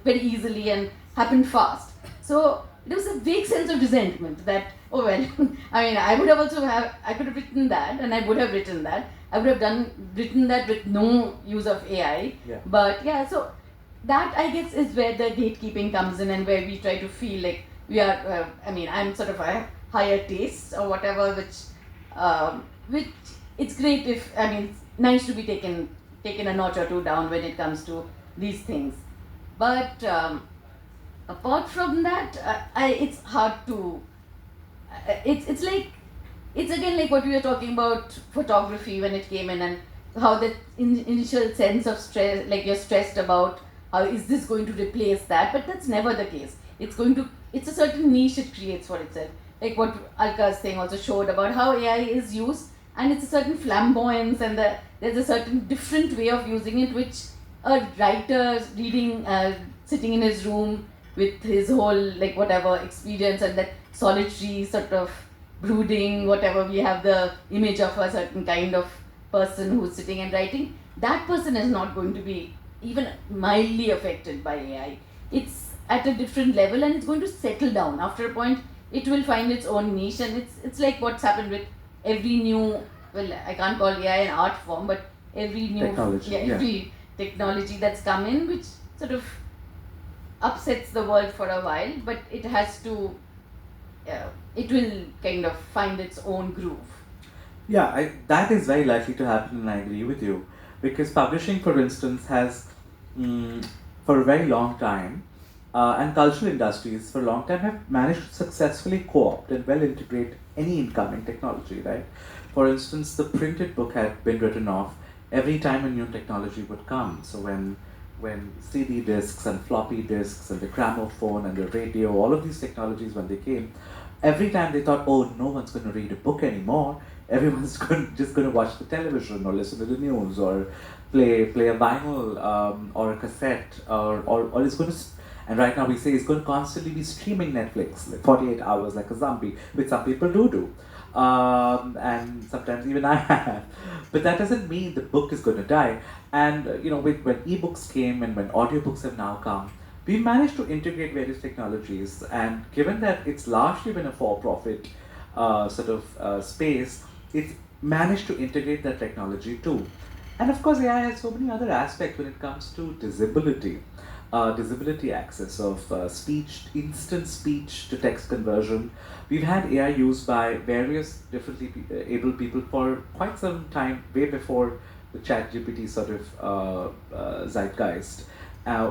very easily and happened fast. So there was a vague sense of resentment that, oh well, I mean, I could have written that, and I would have written that. I would have written that with no use of AI. Yeah. But so that, I guess, is where the gatekeeping comes in, and where we try to feel like we are, I'm sort of a higher taste or whatever, which it's great if, it's nice to be taken a notch or two down when it comes to these things. But apart from that, it's hard to, it's again like what we were talking about photography when it came in, and how that initial sense of stress, like you're stressed about how is this going to replace that, but that's never the case. It's a certain niche it creates for itself. Like what Alka's thing also showed about how AI is used, and it's a certain flamboyance, and there's a certain different way of using it, which a writer reading, sitting in his room with his whole, like, whatever experience, and that solitary sort of brooding, whatever, we have the image of a certain kind of person who's sitting and writing, that person is not going to be even mildly affected by AI. It's at a different level, and it's going to settle down. After a point, it will find its own niche, and it's like what's happened with every new, well, I can't call AI an art form, but every new every technology that's come in, which sort of upsets the world for a while, but it has to, it will kind of find its own groove. Yeah, that is very likely to happen, and I agree with you. Because publishing, for instance, has, for a very long time, and cultural industries for a long time have managed to successfully co-opt and well integrate any incoming technology, right? For instance, the printed book had been written off every time a new technology would come. So when CD discs and floppy disks and the gramophone and the radio, all of these technologies, when they came, every time they thought, oh, no one's going to read a book anymore. Everyone's just going to watch the television or listen to the news or play a vinyl or a cassette or it's going to. And right now we say it's going to constantly be streaming Netflix, like 48 hours like a zombie, which some people do. And sometimes even I have. But that doesn't mean the book is going to die. And when ebooks came and when audiobooks have now come, we managed to integrate various technologies. And given that it's largely been a for-profit sort of space, it's manage to integrate that technology too. And of course, AI has so many other aspects when it comes to disability. Disability access of speech, instant speech to text conversion. We've had AI used by various differently able people for quite some time, way before the ChatGPT sort of zeitgeist.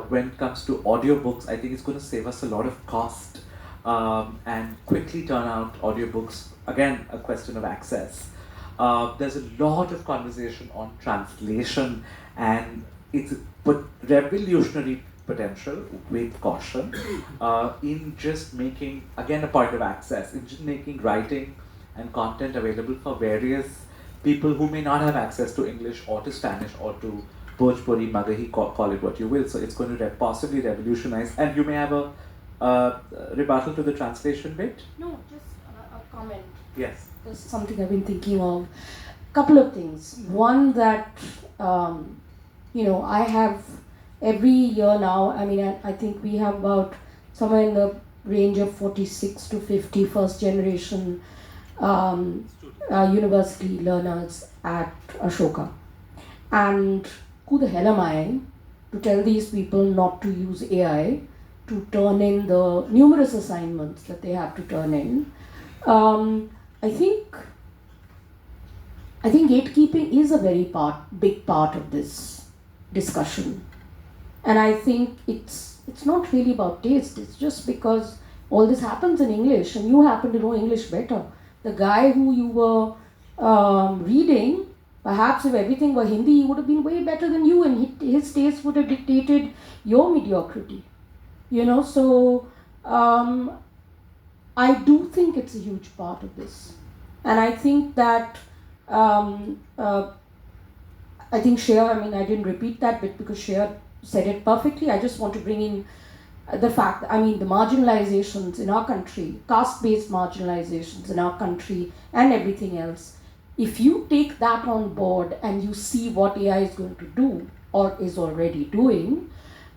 When it comes to audiobooks, I think it's going to save us a lot of cost and quickly turn out audiobooks. Again, a question of access. There's a lot of conversation on translation, and it's but revolutionary potential with caution in just making, again, a point of access, in just making writing and content available for various people who may not have access to English or to Spanish or to Bhojpuri, Magahi, call it what you will. So it's going to possibly revolutionize, and you may have a rebuttal to the translation bit? No, just a comment. Yes. There's something I've been thinking of. Couple of things. One that, I have every year now, I think we have about somewhere in the range of 46 to 50 first generation university learners at Ashoka. And who the hell am I to tell these people not to use AI to turn in the numerous assignments that they have to turn in? I think gatekeeping is a very big part of this discussion, and I think it's not really about taste. It's just because all this happens in English, and you happen to know English better. The guy who you were reading, perhaps if everything were Hindi, he would have been way better than you, and his taste would have dictated your mediocrity. So I do think it's a huge part of this. And I think that, I think Shreya, I didn't repeat that bit because Shreya said it perfectly. I just want to bring in the fact, the marginalizations in our country, caste-based marginalizations in our country and everything else. If you take that on board and you see what AI is going to do or is already doing,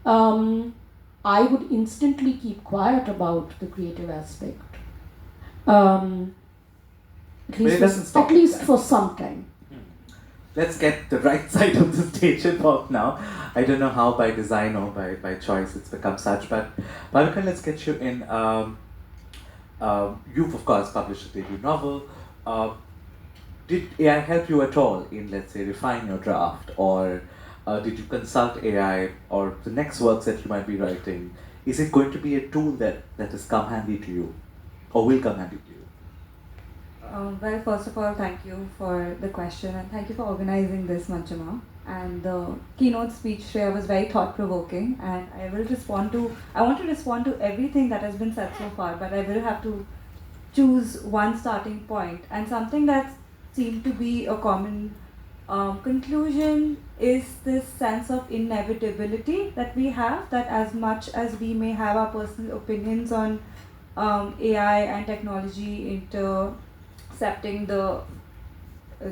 I would instantly keep quiet about the creative aspect. At least for some time. Let's get the right side of the stage involved now. I don't know how by design or by choice it's become such, but Bhavika, let's get you in. You've of course published a debut novel. Did AI help you at all in, let's say, refine your draft, or did you consult AI, or the next works that you might be writing? Is it going to be a tool that has come handy to you, or will come handy to you? Well, first of all, thank you for the question, and thank you for organizing this, Manjima. And the keynote speech, Shreya, was very thought-provoking, and I want to respond to everything that has been said so far, but I will have to choose one starting point. And something that seemed to be a common conclusion is this sense of inevitability that we have, that as much as we may have our personal opinions on AI and technology intercepting the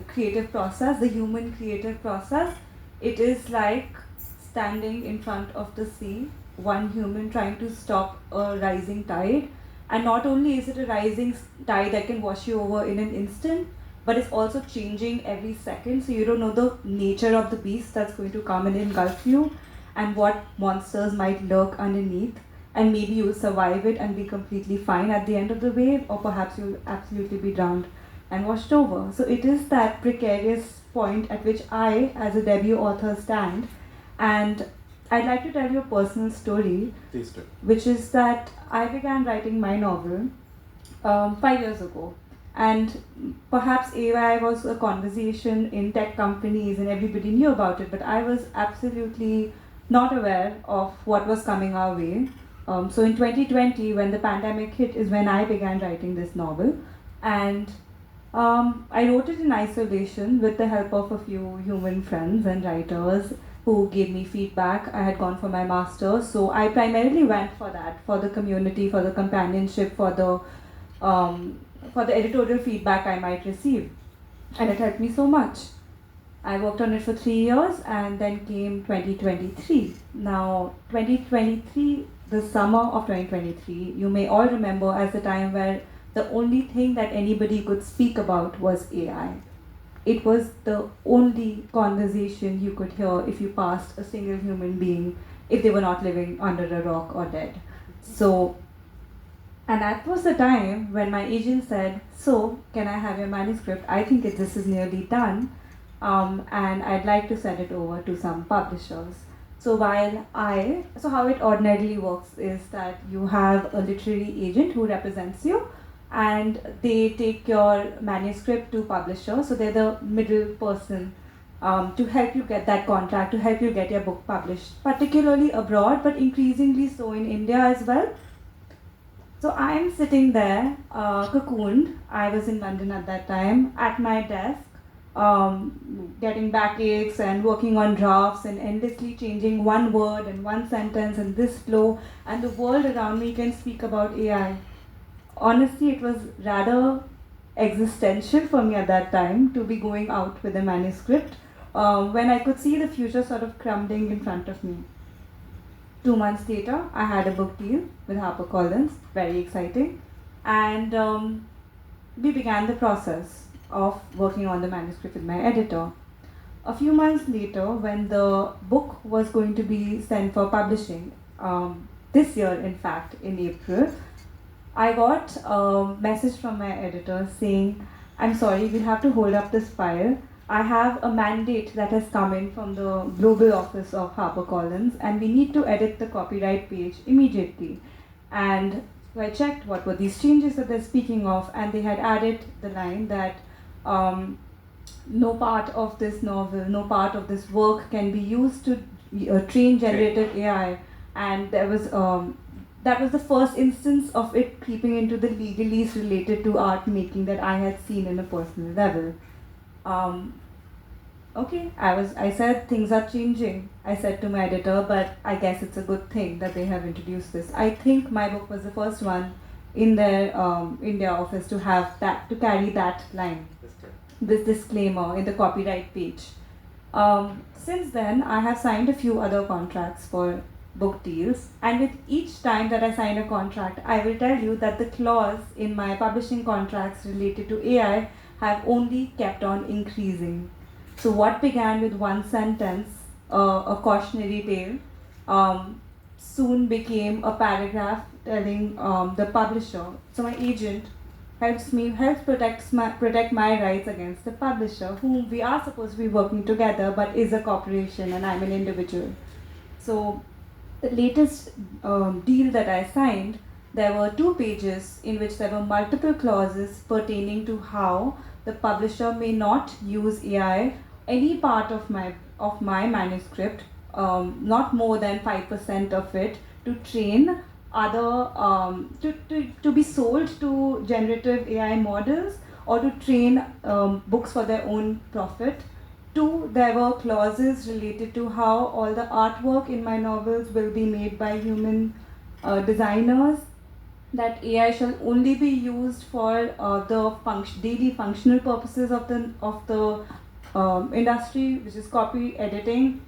creative process, the human creative process, it is like standing in front of the sea, one human trying to stop a rising tide. And not only is it a rising tide that can wash you over in an instant, but it's also changing every second, so you don't know the nature of the beast that's going to come and engulf you, and what monsters might lurk underneath, and maybe you'll survive it and be completely fine at the end of the wave, or perhaps you'll absolutely be drowned and washed over. So it is that precarious point at which I, as a debut author, stand, and I'd like to tell you a personal story. Please do. Which is that I began writing my novel 5 years ago. And perhaps AI was a conversation in tech companies and everybody knew about it, but I was absolutely not aware of what was coming our way. So in 2020, when the pandemic hit, is when I began writing this novel. And I wrote it in isolation with the help of a few human friends and writers who gave me feedback. I had gone for my master's, so I primarily went for that, for the community, for the companionship, for the editorial feedback I might receive. And it helped me so much. I worked on it for 3 years, and then came 2023. Now, 2023, the summer of 2023, you may all remember as the time where the only thing that anybody could speak about was AI. it was the only conversation you could hear if you passed a single human being, if they were not living under a rock or dead. So, and that was the time when my agent said, so, can I have your manuscript? I think this is nearly done, and I'd like to send it over to some publishers. So so how it ordinarily works is that you have a literary agent who represents you, and they take your manuscript to publishers, so they're the middle person to help you get that contract, to help you get your book published, particularly abroad, but increasingly so in India as well. So I'm sitting there, cocooned. I was in London at that time, at my desk, getting backaches and working on drafts and endlessly changing one word and one sentence and this flow, and the world around me can speak about AI. Honestly, it was rather existential for me at that time to be going out with a manuscript when I could see the future sort of crumbling in front of me. 2 months later, I had a book deal with HarperCollins, very exciting, and we began the process of working on the manuscript with my editor. A few months later, when the book was going to be sent for publishing, this year in fact, in April, I got a message from my editor saying, I'm sorry, we'll have to hold up this file. I have a mandate that has come in from the global office of HarperCollins, and we need to edit the copyright page immediately. And so I checked what were these changes that they're speaking of, and they had added the line that no part of this novel, no part of this work can be used to train generative AI. And there was that was the first instance of it creeping into the legalese related to art making that I had seen in a personal level. Okay, I said things are changing. I said to my editor, but I guess it's a good thing that they have introduced this. I think my book was the first one in their India office to have that, to carry that line, this disclaimer in the copyright page. Since then, I have signed a few other contracts for book deals, and with each time that I sign a contract, I will tell you that the clause in my publishing contracts related to AI have only kept on increasing. So what began with one sentence, a cautionary tale, soon became a paragraph telling the publisher. So my agent helps protect my rights against the publisher, whom we are supposed to be working together, but is a corporation and I'm an individual. So the latest deal that I signed, there were 2 pages in which there were multiple clauses pertaining to how the publisher may not use AI any part of my manuscript, not more than 5% of it, to train other to be sold to generative AI models or to train books for their own profit. 2, there were clauses related to how all the artwork in my novels will be made by human designers, that AI shall only be used for the daily functional purposes of the industry, which is copy editing,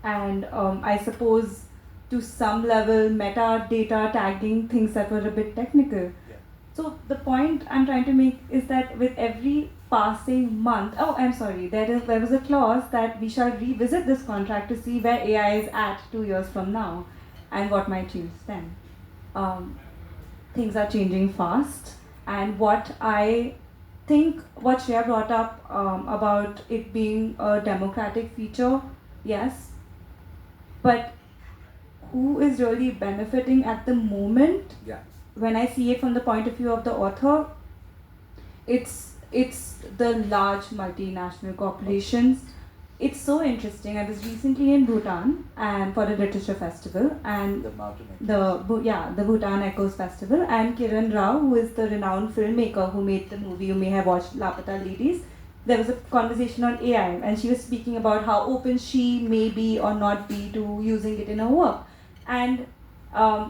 and I suppose to some level metadata tagging, things that were a bit technical. Yeah. So the point I'm trying to make is that with every passing month, there was a clause that we shall revisit this contract to see where AI is at 2 years from now and what might change then. Things are changing fast, and what I think what Shreya brought up about it being a democratic feature, yes, but who is really benefiting at the moment? Yeah. When I see it from the point of view of the author, it's the large multinational corporations. It's so interesting. I was recently in Bhutan and for a literature festival, and the Bhutan Echoes Festival, and Kiran Rao, who is the renowned filmmaker who made the movie you may have watched, Lapata Ladies, there was a conversation on AI, and she was speaking about how open she may be or not be to using it in her work. And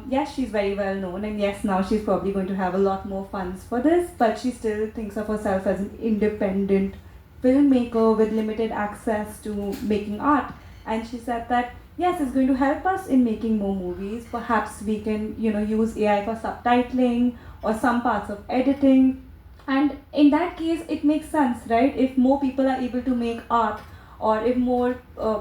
yes, she's very well known, and yes, now she's probably going to have a lot more funds for this, but she still thinks of herself as an independent filmmaker with limited access to making art. And she said that yes, it's going to help us in making more movies. Perhaps we can use AI for subtitling or some parts of editing. And in that case, it makes sense, right? If more people are able to make art, or if more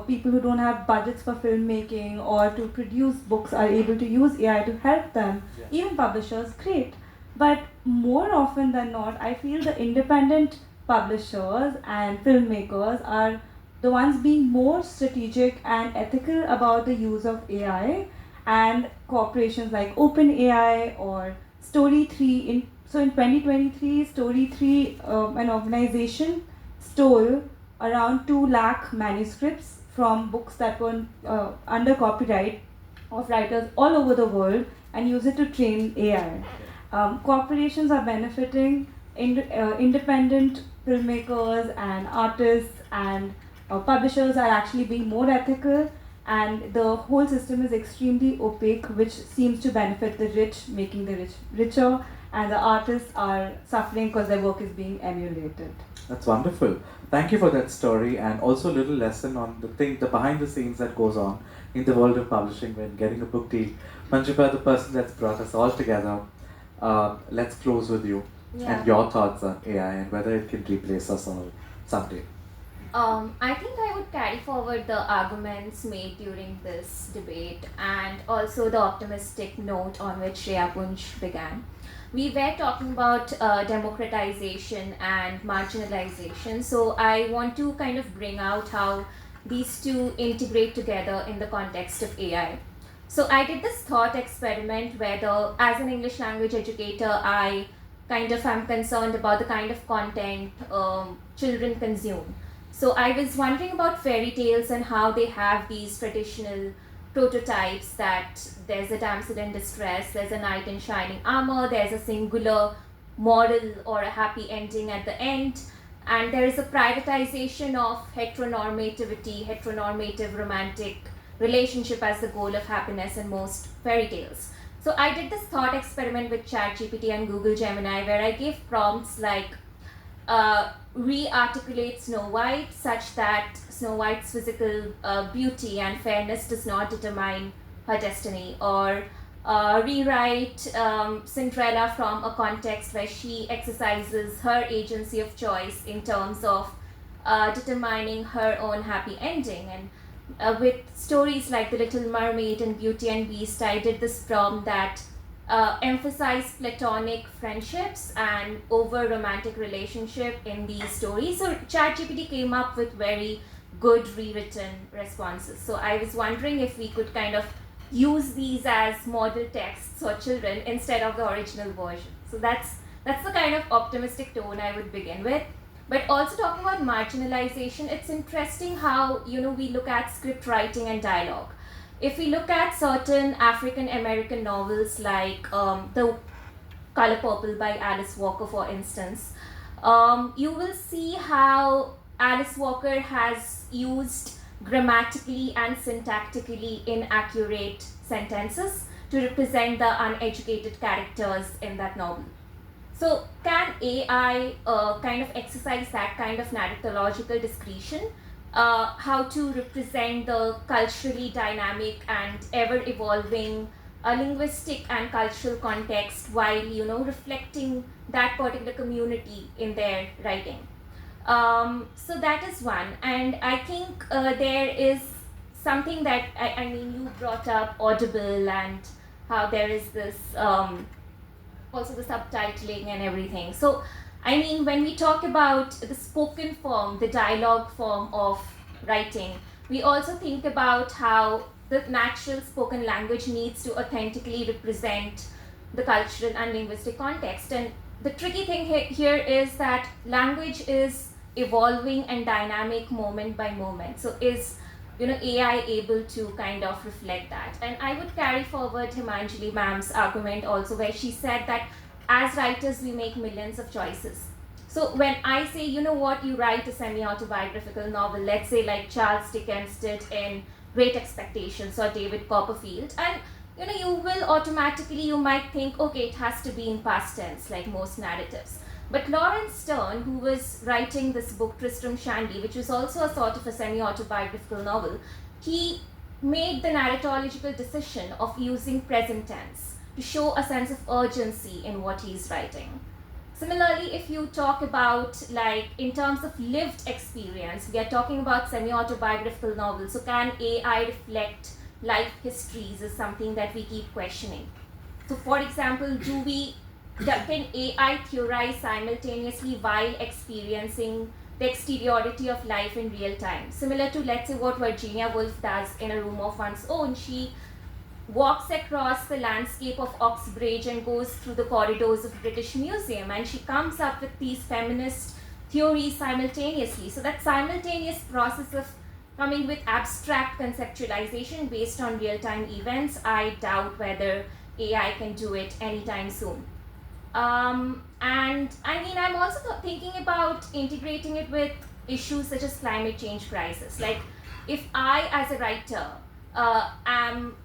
people who don't have budgets for filmmaking or to produce books are able to use AI to help them, even publishers, great. But more often than not, I feel the independent publishers and filmmakers are the ones being more strategic and ethical about the use of AI, and corporations like OpenAI or Story 3. In 2023, Story 3, an organization, stole around 2 lakh manuscripts from books that were under copyright of writers all over the world and use it to train AI. Corporations are benefiting, independent filmmakers and artists and publishers are actually being more ethical, and the whole system is extremely opaque, which seems to benefit the rich, making the rich richer, and the artists are suffering because their work is being emulated. That's wonderful. Thank you for that story, and also a little lesson on the behind the scenes that goes on in the world of publishing when getting a book deal. Manjima, the person that's brought us all together, let's close with you and your thoughts on AI and whether it can replace us all someday. I think I would carry forward the arguments made during this debate and also the optimistic note on which Shreya Punj began. We were talking about democratization and marginalization, so I want to kind of bring out how these two integrate together in the context of AI. So I did this thought experiment where, as an English language educator, I kind of am concerned about the kind of content children consume. So I was wondering about fairy tales and how they have these traditional prototypes that there's a damsel in distress, there's a knight in shining armor, there's a singular moral or a happy ending at the end, and there is a privatization of heteronormative romantic relationship as the goal of happiness in most fairy tales. So I did this thought experiment with ChatGPT and Google Gemini where I gave prompts like re-articulate Snow White such that Snow White's physical beauty and fairness does not determine her destiny, or rewrite Cinderella from a context where she exercises her agency of choice in terms of determining her own happy ending. And with stories like The Little Mermaid and Beauty and Beast, I did this prompt that emphasize platonic friendships and over romantic relationship in these stories. So ChatGPT came up with very good rewritten responses. So I was wondering if we could kind of use these as model texts for children instead of the original version. So that's the kind of optimistic tone I would begin with. But also talking about marginalization, it's interesting how we look at script writing and dialogue. If we look at certain African American novels like The Color Purple by Alice Walker, for instance, you will see how Alice Walker has used grammatically and syntactically inaccurate sentences to represent the uneducated characters in that novel. So can AI kind of exercise that kind of narratological discretion? How to represent the culturally dynamic and ever-evolving linguistic and cultural context while reflecting that particular community in their writing. So that is one, and I think there is something that I mean you brought up Audible and how there is this also the subtitling and everything. So I mean, when we talk about the spoken form, the dialogue form of writing, we also think about how the natural spoken language needs to authentically represent the cultural and linguistic context. And the tricky thing here is that language is evolving and dynamic moment by moment. So is AI able to kind of reflect that? And I would carry forward Himanjali ma'am's argument also, where she said that as writers we make millions of choices. So when I say, you write a semi-autobiographical novel, let's say like Charles Dickens did in Great Expectations or David Copperfield, and you will automatically, you might think, okay, it has to be in past tense like most narratives. But Lawrence Stern, who was writing this book Tristram Shandy, which was also a sort of a semi-autobiographical novel, he made the narratological decision of using present tense to show a sense of urgency in what he's writing. Similarly, if you talk about, like, in terms of lived experience, we are talking about semi-autobiographical novels. So can AI reflect life histories is something that we keep questioning. So for example, can AI theorize simultaneously while experiencing the exteriority of life in real time? Similar to, let's say, what Virginia Woolf does in A Room of One's Own. She walks across the landscape of Oxbridge and goes through the corridors of British Museum, and she comes up with these feminist theories simultaneously. So that simultaneous process of coming with abstract conceptualization based on real-time events, I doubt whether AI can do it anytime soon. And I mean, I'm also thinking about integrating it with issues such as climate change crisis. Like, if I, as a writer, am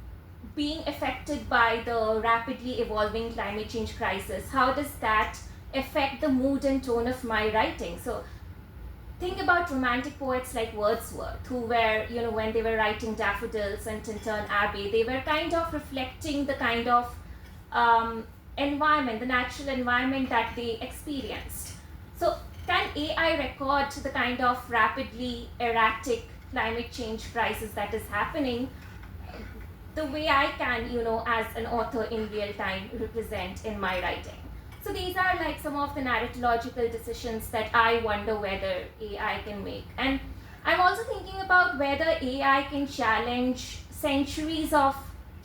being affected by the rapidly evolving climate change crisis, how does that affect the mood and tone of my writing? So think about romantic poets like Wordsworth, who were, when they were writing Daffodils and Tintern Abbey, they were kind of reflecting the kind of environment, the natural environment that they experienced. So can AI record the kind of rapidly erratic climate change crisis that is happening the way I can, as an author in real time, represent in my writing? So these are like some of the narratological decisions that I wonder whether AI can make. And I'm also thinking about whether AI can challenge centuries of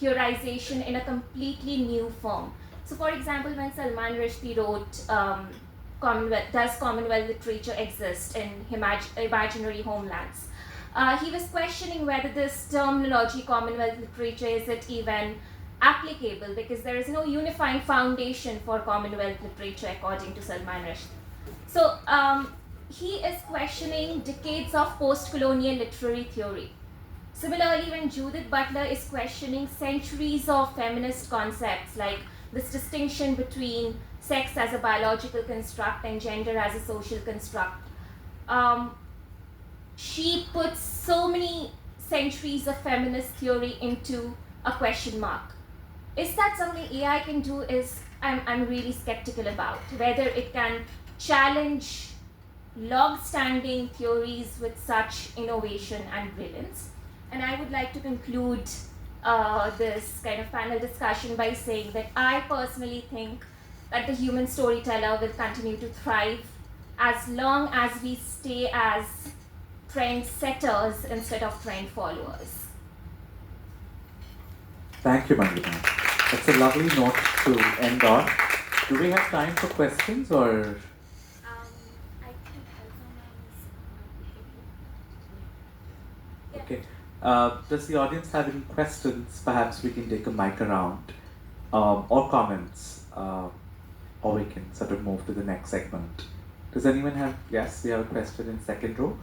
theorization in a completely new form. So for example, when Salman Rushdie wrote Does Commonwealth Literature Exist in Imaginary Homelands? He was questioning whether this terminology, Commonwealth literature, is it even applicable, because there is no unifying foundation for Commonwealth literature according to Salman Rushdie. So he is questioning decades of post-colonial literary theory. Similarly, when Judith Butler is questioning centuries of feminist concepts, like this distinction between sex as a biological construct and gender as a social construct, she puts so many centuries of feminist theory into a question mark. Is that something AI can do? I'm really skeptical about whether it can challenge long-standing theories with such innovation and brilliance. And I would like to conclude this kind of panel discussion by saying that I personally think that the human storyteller will continue to thrive as long as we stay as trend setters instead of trend followers. Thank you, Manjima. That's a lovely note to end on. Do we have time for questions or? I think Okay. Does the audience have any questions? Perhaps we can take a mic around, or comments, or we can sort of move to the next segment. Does anyone have? Yes, we have a question in second row.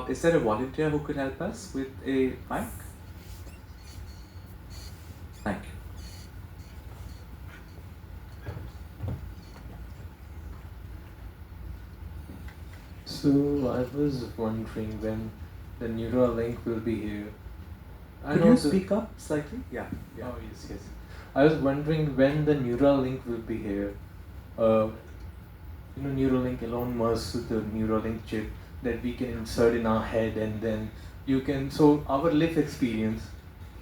Is there a volunteer who could help us with a mic? Thank you. So I was wondering when the Neuralink will be here. Could you speak up slightly? Yeah. Oh yes. I was wondering when the Neuralink will be here. Neuralink, Elon Musk with the Neuralink chip that we can insert in our head, and then you can. So our life experience.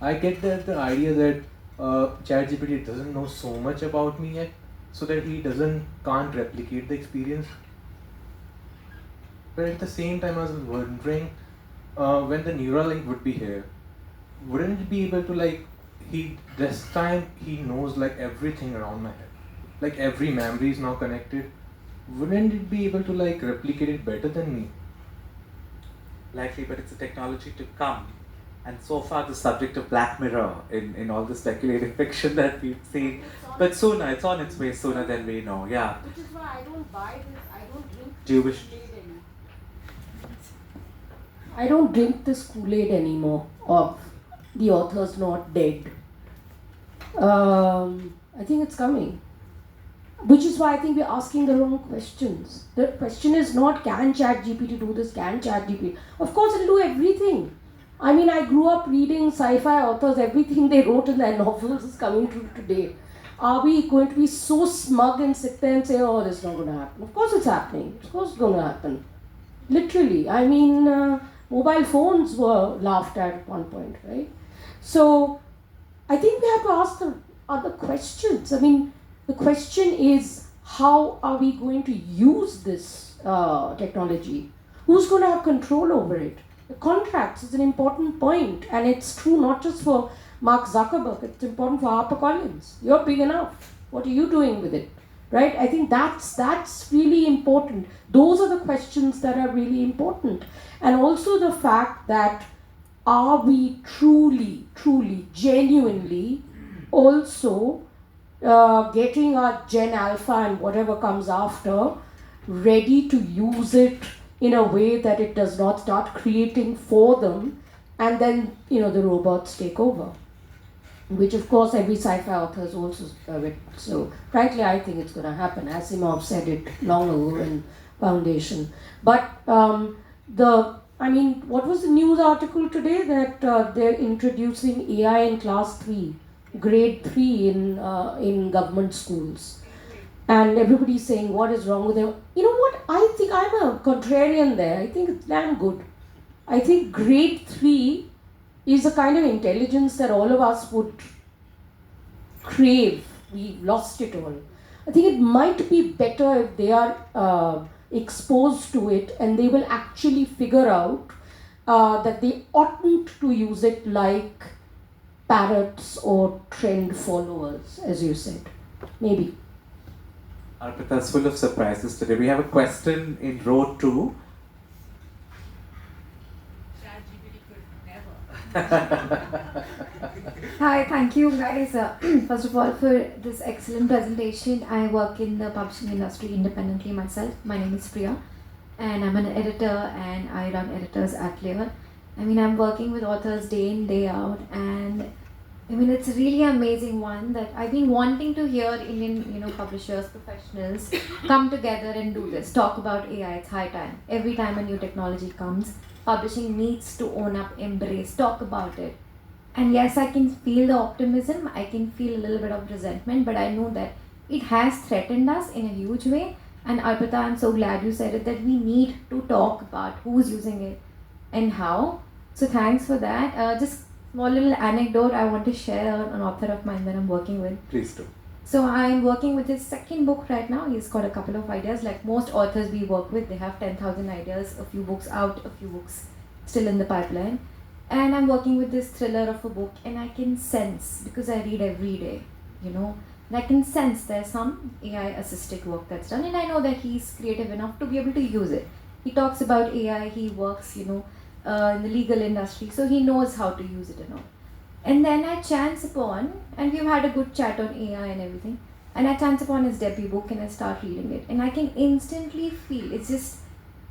I get the idea that ChatGPT doesn't know so much about me yet, so that he can't replicate the experience. But at the same time, I was wondering when the Neuralink would be here, wouldn't it be able to this time he knows everything around my head, every memory is now connected. Wouldn't it be able to replicate it better than me? Likely, but it's a technology to come. And so far, the subject of Black Mirror in all the speculative fiction that we've seen. But sooner, it's on its way sooner than we know, yeah. Which is why I don't buy this, I don't drink Do you wish? I don't drink this Kool-Aid anymore of the author's not dead. I think it's coming. Which is why I think we're asking the wrong questions. The question is not, can ChatGPT do this, can ChatGPT? Of course it'll do everything. I mean, I grew up reading sci-fi authors, everything they wrote in their novels is coming true today. are we going to be so smug and sit there and say, oh, this is not going to happen? Of course it's happening. Of course it's going to happen. Literally. I mean, mobile phones were laughed at one point, right? So I think we have to ask the other questions. I mean, the question is, how are we going to use this technology? Who's going to have control over it? The contracts is an important point, and it's true not just for Mark Zuckerberg, it's important for HarperCollins. You're big enough. What are you doing with it? Right? I think that's really important. Those are the questions that are really important. And also the fact that are we truly, genuinely also getting our Gen Alpha and whatever comes after ready to use it in a way that it does not start creating for them, and then the robots take over, which of course every sci-fi author has also written. So frankly, I think it's going to happen. Asimov said it long ago in Foundation. But what was the news article today that they're introducing AI in class 3, grade 3 in government schools? And everybody's saying, what is wrong with them? You know what? I think I'm a contrarian there. I think it's damn good. I think grade 3 is a kind of intelligence that all of us would crave. We've lost it all. I think it might be better if they are exposed to it and they will actually figure out that they oughtn't to use it like parrots or trend followers, as you said. Maybe. Arpita is full of surprises today. We have a question in row 2. Hi, thank you guys first of all for this excellent presentation. I work in the publishing industry independently myself. My name is Priya and I'm an editor and I run Editors at Layer. I mean, I'm working with authors day in, day out, and I mean, it's a really amazing one that I've been wanting to hear Indian, publishers, professionals come together and do this, talk about AI. It's high time. Every time a new technology comes, publishing needs to own up, embrace, talk about it. And yes, I can feel the optimism, I can feel a little bit of resentment, but I know that it has threatened us in a huge way. And Arpita, I'm so glad you said it, that we need to talk about who's using it and how. So thanks for that. Just small little anecdote I want to share an author of mine that I'm working with. Please do. So I'm working with his second book right now. He's got a couple of ideas. Like most authors we work with, they have 10,000 ideas, a few books out, a few books still in the pipeline. And I'm working with this thriller of a book, and I can sense, because I read every day, and I can sense there's some AI assisted work that's done, and I know that he's creative enough to be able to use it. He talks about AI, he works, in the legal industry, so he knows how to use it and all. And then I chance upon, and we've had a good chat on AI and everything, and I chance upon his debut book and I start reading it, and I can instantly feel, it's just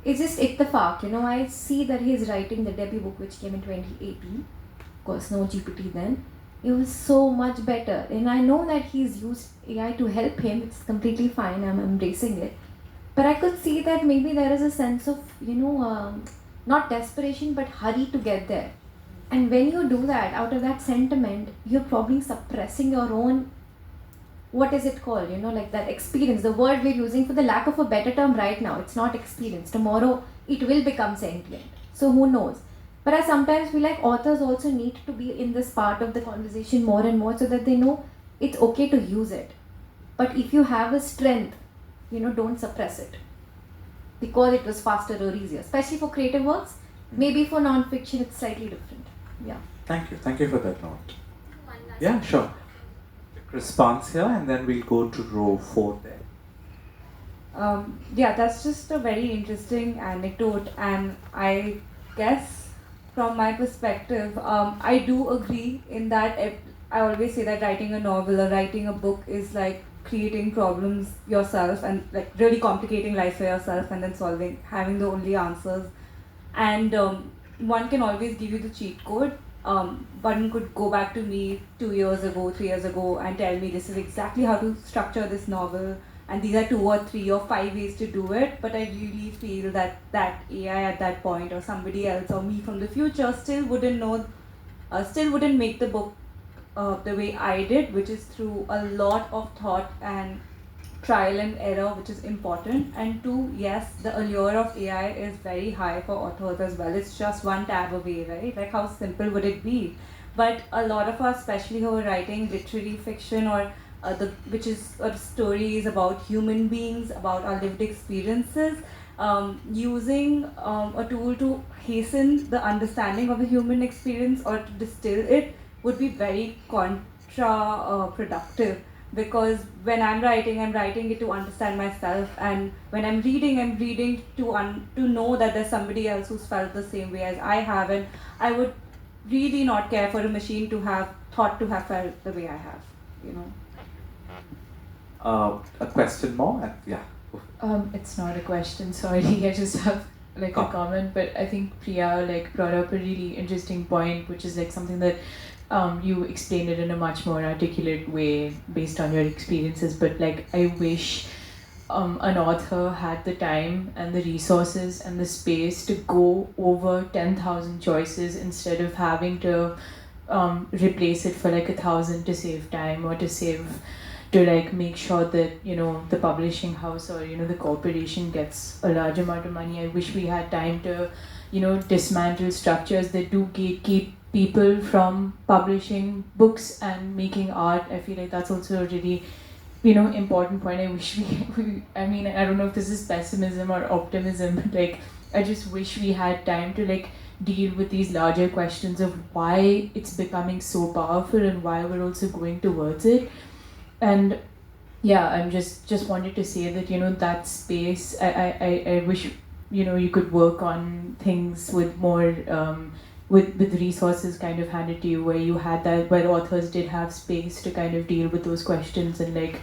ittefaq, I see that he's writing the debut book which came in 2018, of course no GPT then. It was so much better, and I know that he's used AI to help him, it's completely fine, I'm embracing it. But I could see that maybe there is a sense of, not desperation but hurry to get there. And when you do that, out of that sentiment, you're probably suppressing your own, what is it called, like that experience, the word we're using for the lack of a better term right now, it's not experience. Tomorrow, it will become sentient. So who knows? But I sometimes feel like authors also need to be in this part of the conversation more and more so that they know it's okay to use it. But if you have a strength, don't suppress it. Because it was faster or easier, especially for creative works. Maybe for non-fiction, it's slightly different. Yeah. Thank you for that note. Yeah, sure. Response here, and then we'll go to row 4 there. Yeah, that's just a very interesting anecdote, and I guess from my perspective, I do agree in that I always say that writing a novel or writing a book is like creating problems yourself and like really complicating life for yourself and then having the only answers. And one can always give you the cheat code. One could go back to me 2 years ago, 3 years ago and tell me this is exactly how to structure this novel and these are 2 or 3 or 5 ways to do it. But I really feel that AI at that point or somebody else or me from the future still wouldn't make the book the way I did, which is through a lot of thought and trial and error, which is important. And two, yes, the allure of AI is very high for authors as well. It's just one tab away, right? Like, how simple would it be? But a lot of us, especially who are writing literary fiction or which is stories about human beings, about our lived experiences, using a tool to hasten the understanding of the human experience or to distill it would be very productive. Because when I'm writing it to understand myself, and when I'm reading to know that there's somebody else who's felt the same way as I have, and I would really not care for a machine to have thought to have felt the way I have, you know. A question more? Yeah. It's not a question, sorry. I just have like a comment, but I think Priya like brought up a really interesting point, which is like something that you explained it in a much more articulate way based on your experiences. But like, I wish an author had the time and the resources and the space to go over 10,000 choices instead of having to replace it for like 1,000 to save time or to like make sure that, you know, the publishing house or, you know, the corporation gets a large amount of money. I wish we had time to, you know, dismantle structures that do gatekeep people from publishing books and making art. I feel like that's also a really, you know, important point. I wish we I mean, I don't know if this is pessimism or optimism, but like, I just wish we had time to like deal with these larger questions of why it's becoming so powerful and why we're also going towards it. And yeah, I'm just wanted to say that, you know, that space, I wish, you know, you could work on things with more with resources kind of handed to you, where you had that, where authors did have space to kind of deal with those questions. And like,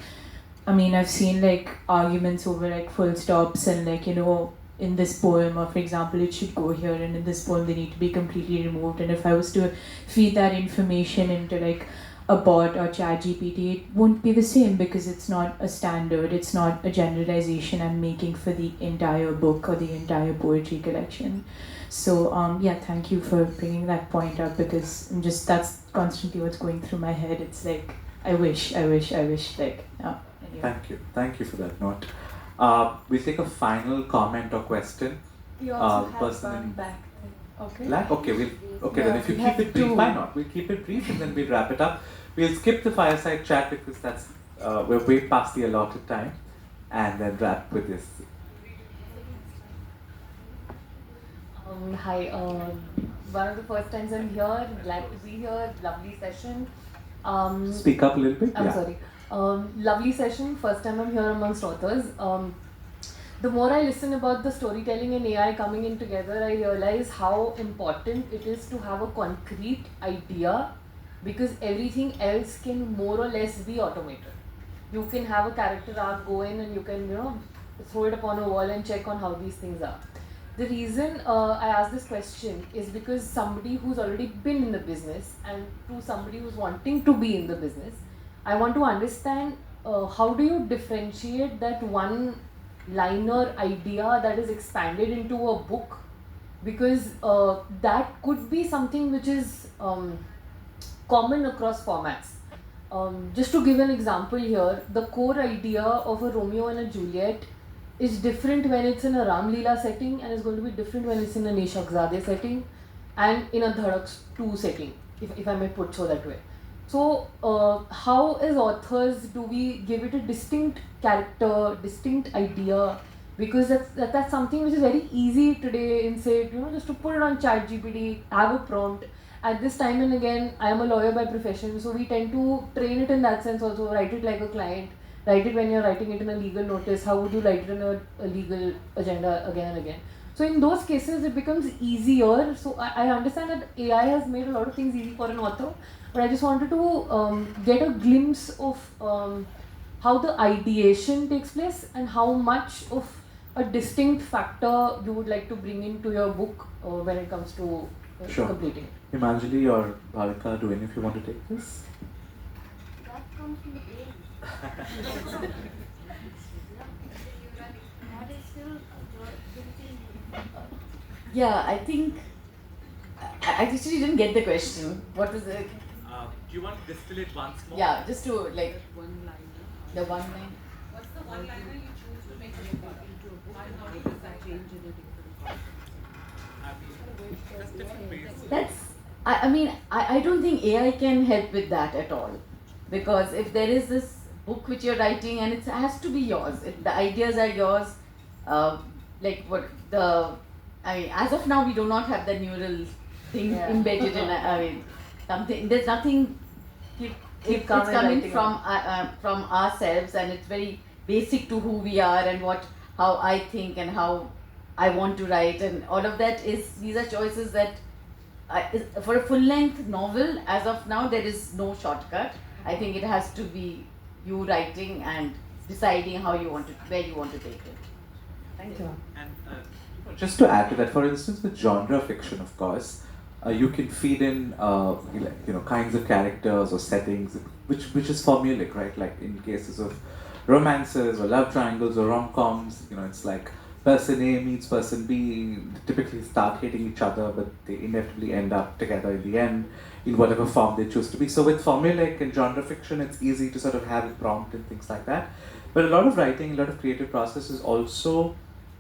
I mean, I've seen like arguments over like full stops and like, you know, in this poem, or for example, it should go here, and in this poem they need to be completely removed. And if I was to feed that information into like a bot or ChatGPT, it won't be the same, because it's not a standard, it's not a generalization I'm making for the entire book or the entire poetry collection. So yeah, thank you for bringing that point up, because that's constantly what's going through my head. It's like, I wish, like, no. Anyway. Thank you for that note. We'll take a final comment or question. We also have person one in back. Okay. black? Okay, then if you keep it brief, why not? We'll keep it brief and then we'll wrap it up. We'll skip the fireside chat because that's we're way past the allotted time, and then wrap with this. Hi, one of the first times I'm here, glad to be here, lovely session. Speak up a little bit. I'm sorry. Lovely session, first time I'm here amongst authors. The more I listen about the storytelling and AI coming in together, I realize how important it is to have a concrete idea, because everything else can more or less be automated. You can have a character arc go in and you can, you know, throw it upon a wall and check on how these things are. The reason I ask this question is because somebody who's already been in the business, and to somebody who's wanting to be in the business, I want to understand how do you differentiate that one liner idea that is expanded into a book, because that could be something which is common across formats. Just to give an example here, the core idea of a Romeo and a Juliet is different when it's in a Ram Leela setting, and is going to be different when it's in a Nishakzade setting and in a Dhadak 2 setting, if I may put so that way. So how as authors do we give it a distinct character, distinct idea? Because that's something which is very easy today in, say, you know, just to put it on ChatGPT, have a prompt. At this time and again, I am a lawyer by profession, so we tend to train it in that sense also, write it like a client, write it when you're writing it in a legal notice, how would you write it in a legal agenda again and again. So in those cases, it becomes easier. So I understand that AI has made a lot of things easy for an author, but I just wanted to get a glimpse of how the ideation takes place and how much of a distinct factor you would like to bring into your book when it comes to completing it. Himanjali or Bhavika, do any of you want to take this? That comes from the brain. That is still Yeah, I think I actually didn't get the question. What was it? you want to distill it once more? Yeah, just to like the one line. What's the one liner you choose to make it into a book, and how does that change in a different context? That's different ways. That's, I mean, I don't think AI can help with that at all. Because if there is this book which you're writing and it has to be yours, the ideas are yours, like what I mean, as of now we do not have the neural thing embedded in, I mean, something, there's nothing, it's coming from ourselves, and it's very basic to who we are and how I think and how I want to write, and all of that these are choices that for a full-length novel, as of now, there is no shortcut. I think it has to be you writing and deciding where you want to take it. Thank you. And just to add to that, for instance, with genre fiction, of course, you can feed in kinds of characters or settings, which is formulaic, right? Like in cases of romances or love triangles or rom-coms, it's like person A meets person B, typically start hating each other, but they inevitably end up together in the end, in whatever form they choose to be. So with formulaic and genre fiction, it's easy to sort of have a prompt and things like that. But a lot of writing, a lot of creative process is also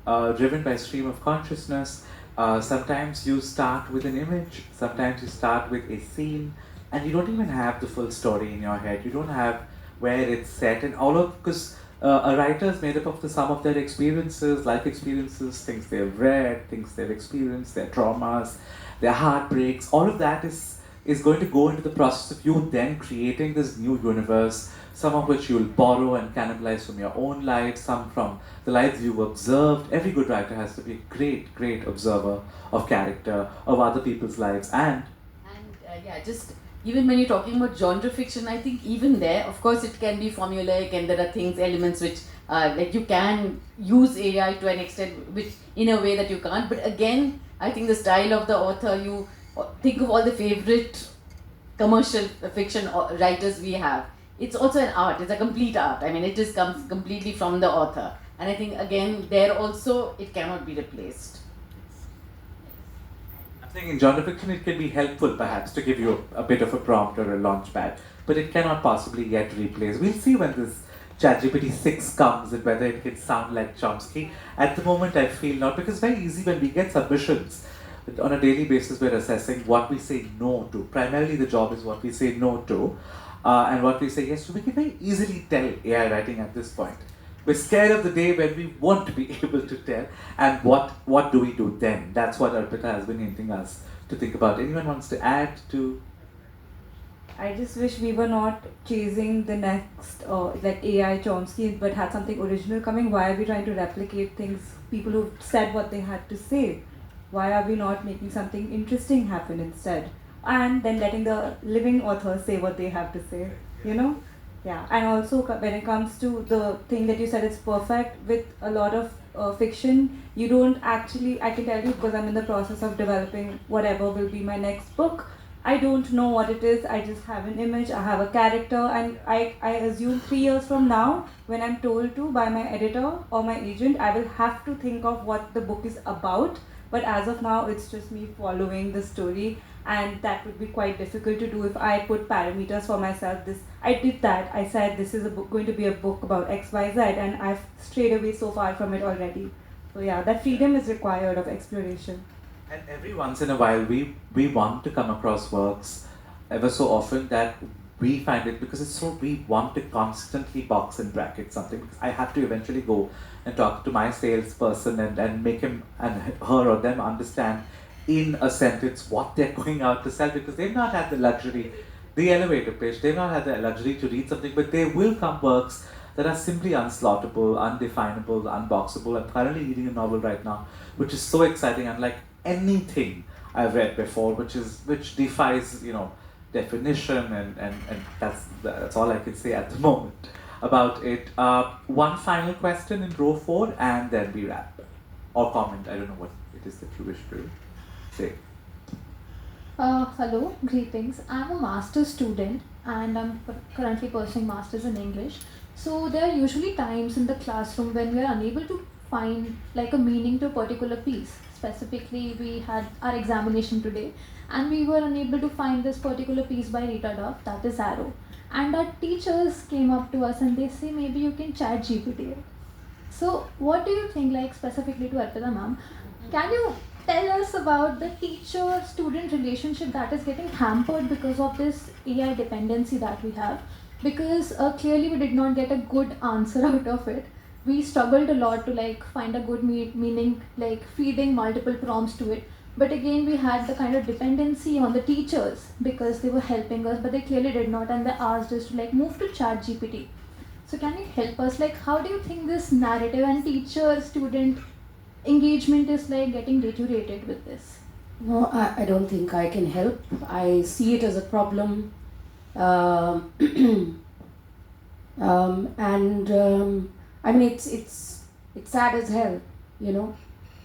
driven by stream of consciousness. Sometimes you start with an image, sometimes you start with a scene, and you don't even have the full story in your head. You don't have where it's set, and because a writer is made up of the sum of their experiences, life experiences, things they've read, things they've experienced, their traumas, their heartbreaks. All of that is going to go into the process of you then creating this new universe, some of which you'll borrow and cannibalize from your own life, some from the lives you've observed. Every good writer has to be a great, great observer of character, of other people's lives, and just even when you're talking about genre fiction, I think even there, of course, it can be formulaic, and there are elements which like you can use AI to an extent, which in a way that you can't. But again, I think the style of the author, you think of all the favorite commercial fiction writers we have. It's also an art. It's a complete art. I mean, it just comes completely from the author. And I think again, there also it cannot be replaced. I think in genre fiction it can be helpful perhaps to give you a bit of a prompt or a launch pad, but it cannot possibly yet replace. We'll see when this ChatGPT 6 comes and whether it can sound like Chomsky. At the moment I feel not, because it's very easy when we get submissions. On a daily basis we're assessing what we say no to. Primarily the job is what we say no to and what we say yes to. We can very easily tell AI writing at this point. We're scared of the day when we won't be able to tell, and what do we do then? That's what Arpita has been hinting us to think about. Anyone wants to add to? I just wish we were not chasing the next like AI Chomsky, but had something original coming. Why are we trying to replicate things, people who said what they had to say? Why are we not making something interesting happen instead? And then letting the living authors say what they have to say, Yeah, and also when it comes to the thing that you said, it's perfect with a lot of fiction. You don't actually, I can tell you because I'm in the process of developing whatever will be my next book. I don't know what it is, I just have an image, I have a character, and I assume 3 years from now, when I'm told to by my editor or my agent, I will have to think of what the book is about. But as of now, it's just me following the story, and that would be quite difficult to do if I put parameters for myself. I did that. I said this is going to be a book about XYZ, and I've strayed away so far from it already. So yeah, that freedom is required of exploration. And every once in a while, we want to come across works ever so often that we find it, because we want to constantly box and bracket something, because I have to eventually go and talk to my salesperson and make him and her or them understand in a sentence what they're going out to sell, because they've not had the luxury, the elevator pitch, they've not had the luxury to read something, but there will come works that are simply unslottable, undefinable, unboxable. I'm currently reading a novel right now, which is so exciting, unlike anything I've read before, which defies, definition, and that's all I can say at the moment about it. One final question in row 4, and then we wrap. Or comment, I don't know what it is that you wish to say. Hello, greetings. I'm a master's student and I'm currently pursuing masters in English. So there are usually times in the classroom when we are unable to find like a meaning to a particular piece. Specifically, we had our examination today, and we were unable to find this particular piece by Rita Duff, that is Arrow. And our teachers came up to us and they say, maybe you can chat GPT it. So what do you think, like specifically to Arpita ma'am, can you tell us about the teacher-student relationship that is getting hampered because of this AI dependency that we have? Because clearly we did not get a good answer out of it. We struggled a lot to like find a good meaning, like feeding multiple prompts to it. But again, we had the kind of dependency on the teachers because they were helping us, but they clearly did not, and they asked us to like move to chat GPT. So can you help us, like how do you think this narrative and teacher-student engagement is like getting deteriorated with this? No, I don't think I can help. I see it as a problem. I mean, it's sad as hell, you know.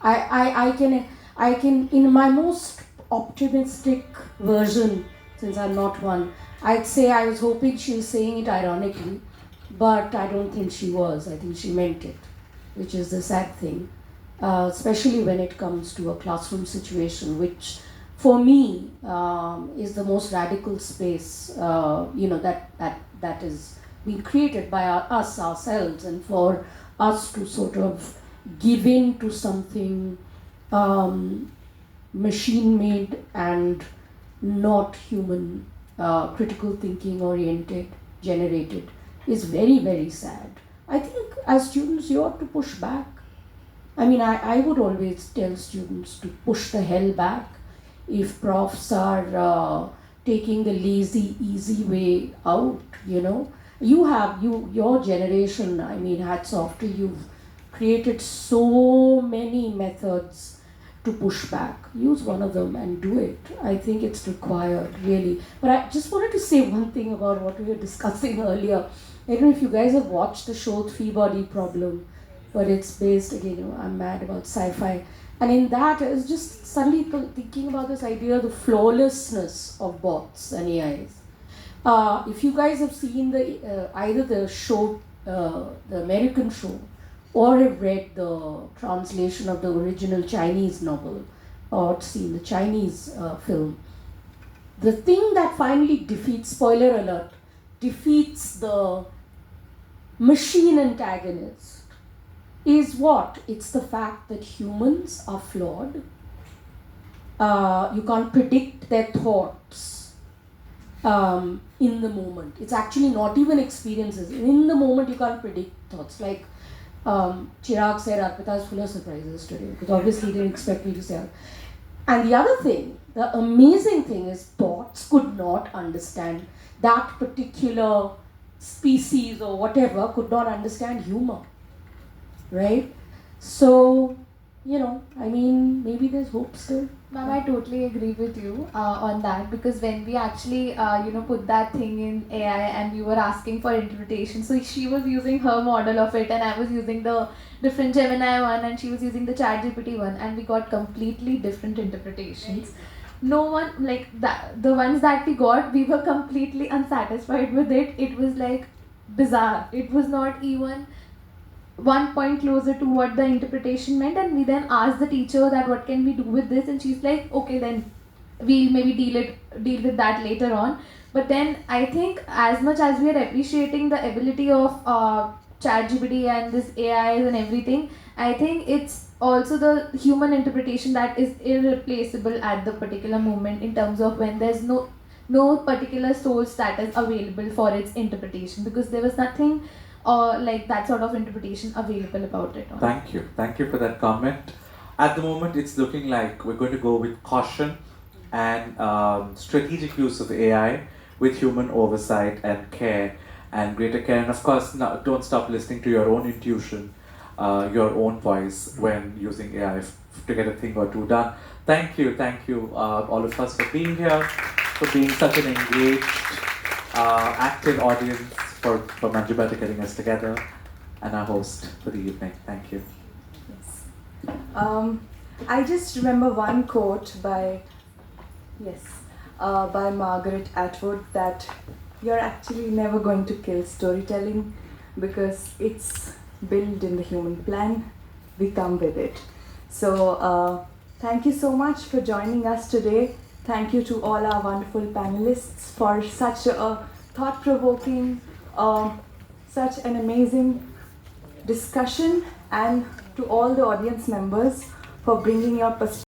I can, in my most optimistic version, since I'm not one, I'd say I was hoping she was saying it ironically, but I don't think she was. I think she meant it, which is the sad thing, especially when it comes to a classroom situation, which for me is the most radical space, that is being created by us ourselves, and for us to sort of give in to something machine-made and not human, critical thinking oriented, generated, is very, very sad. I think as students you ought to push back. I mean, I would always tell students to push the hell back if profs are taking the lazy, easy way out, you know. Your generation, I mean, hats off to you. You've created so many methods to push back. Use one of them and do it. I think it's required, really. But I just wanted to say one thing about what we were discussing earlier. I don't know if you guys have watched the show Three Body Problem, but it's based, again, you know, I'm mad about sci-fi. And in that, I was just suddenly thinking about this idea of the flawlessness of bots and AIs. If you guys have seen either the show, the American show, or have read the translation of the original Chinese novel, or seen the Chinese film, the thing that finally defeats, spoiler alert, defeats the machine antagonist is what? It's the fact that humans are flawed. You can't predict their thoughts in the moment. It's actually not even experiences. In the moment, you can't predict thoughts. Like Chirag said, Arpita is full of surprises today, because obviously he didn't expect me to say that. And the other thing, the amazing thing is bots could not understand that particular species or whatever, could not understand humor, right? So, you know, I mean, maybe there's hope still. Ma'am, I totally agree with you on that, because when we actually, put that thing in AI and we were asking for interpretation, so she was using her model of it and I was using the different Gemini one and she was using the ChatGPT one, and we got completely different interpretations. No one, like, the ones that we got, we were completely unsatisfied with it. It was like bizarre. It was not even 1 point closer to what the interpretation meant, and we then asked the teacher that what can we do with this, and she's like, okay, then we'll maybe deal with that later on. But then I think as much as we are appreciating the ability of ChatGPT and this AIs and everything, I think it's also the human interpretation that is irreplaceable at the particular moment, in terms of when there's no particular source that is available for its interpretation, because there was nothing like that sort of interpretation available about it. Thank you for that comment. At the moment, it's looking like we're going to go with caution and strategic use of AI with human oversight and care and greater care. And of course, don't stop listening to your own intuition, your own voice when using AI to get a thing or two done. Thank you, all of us, for being here, for being such an engaged, active audience, for Manjima to getting us together, and our host for the evening. Thank you. Yes. I just remember one quote by Margaret Atwood, that you're actually never going to kill storytelling because it's built in the human plan. we come with it. So thank you so much for joining us today. Thank you to all our wonderful panelists for such a thought-provoking, such an amazing discussion, and to all the audience members for bringing your perspective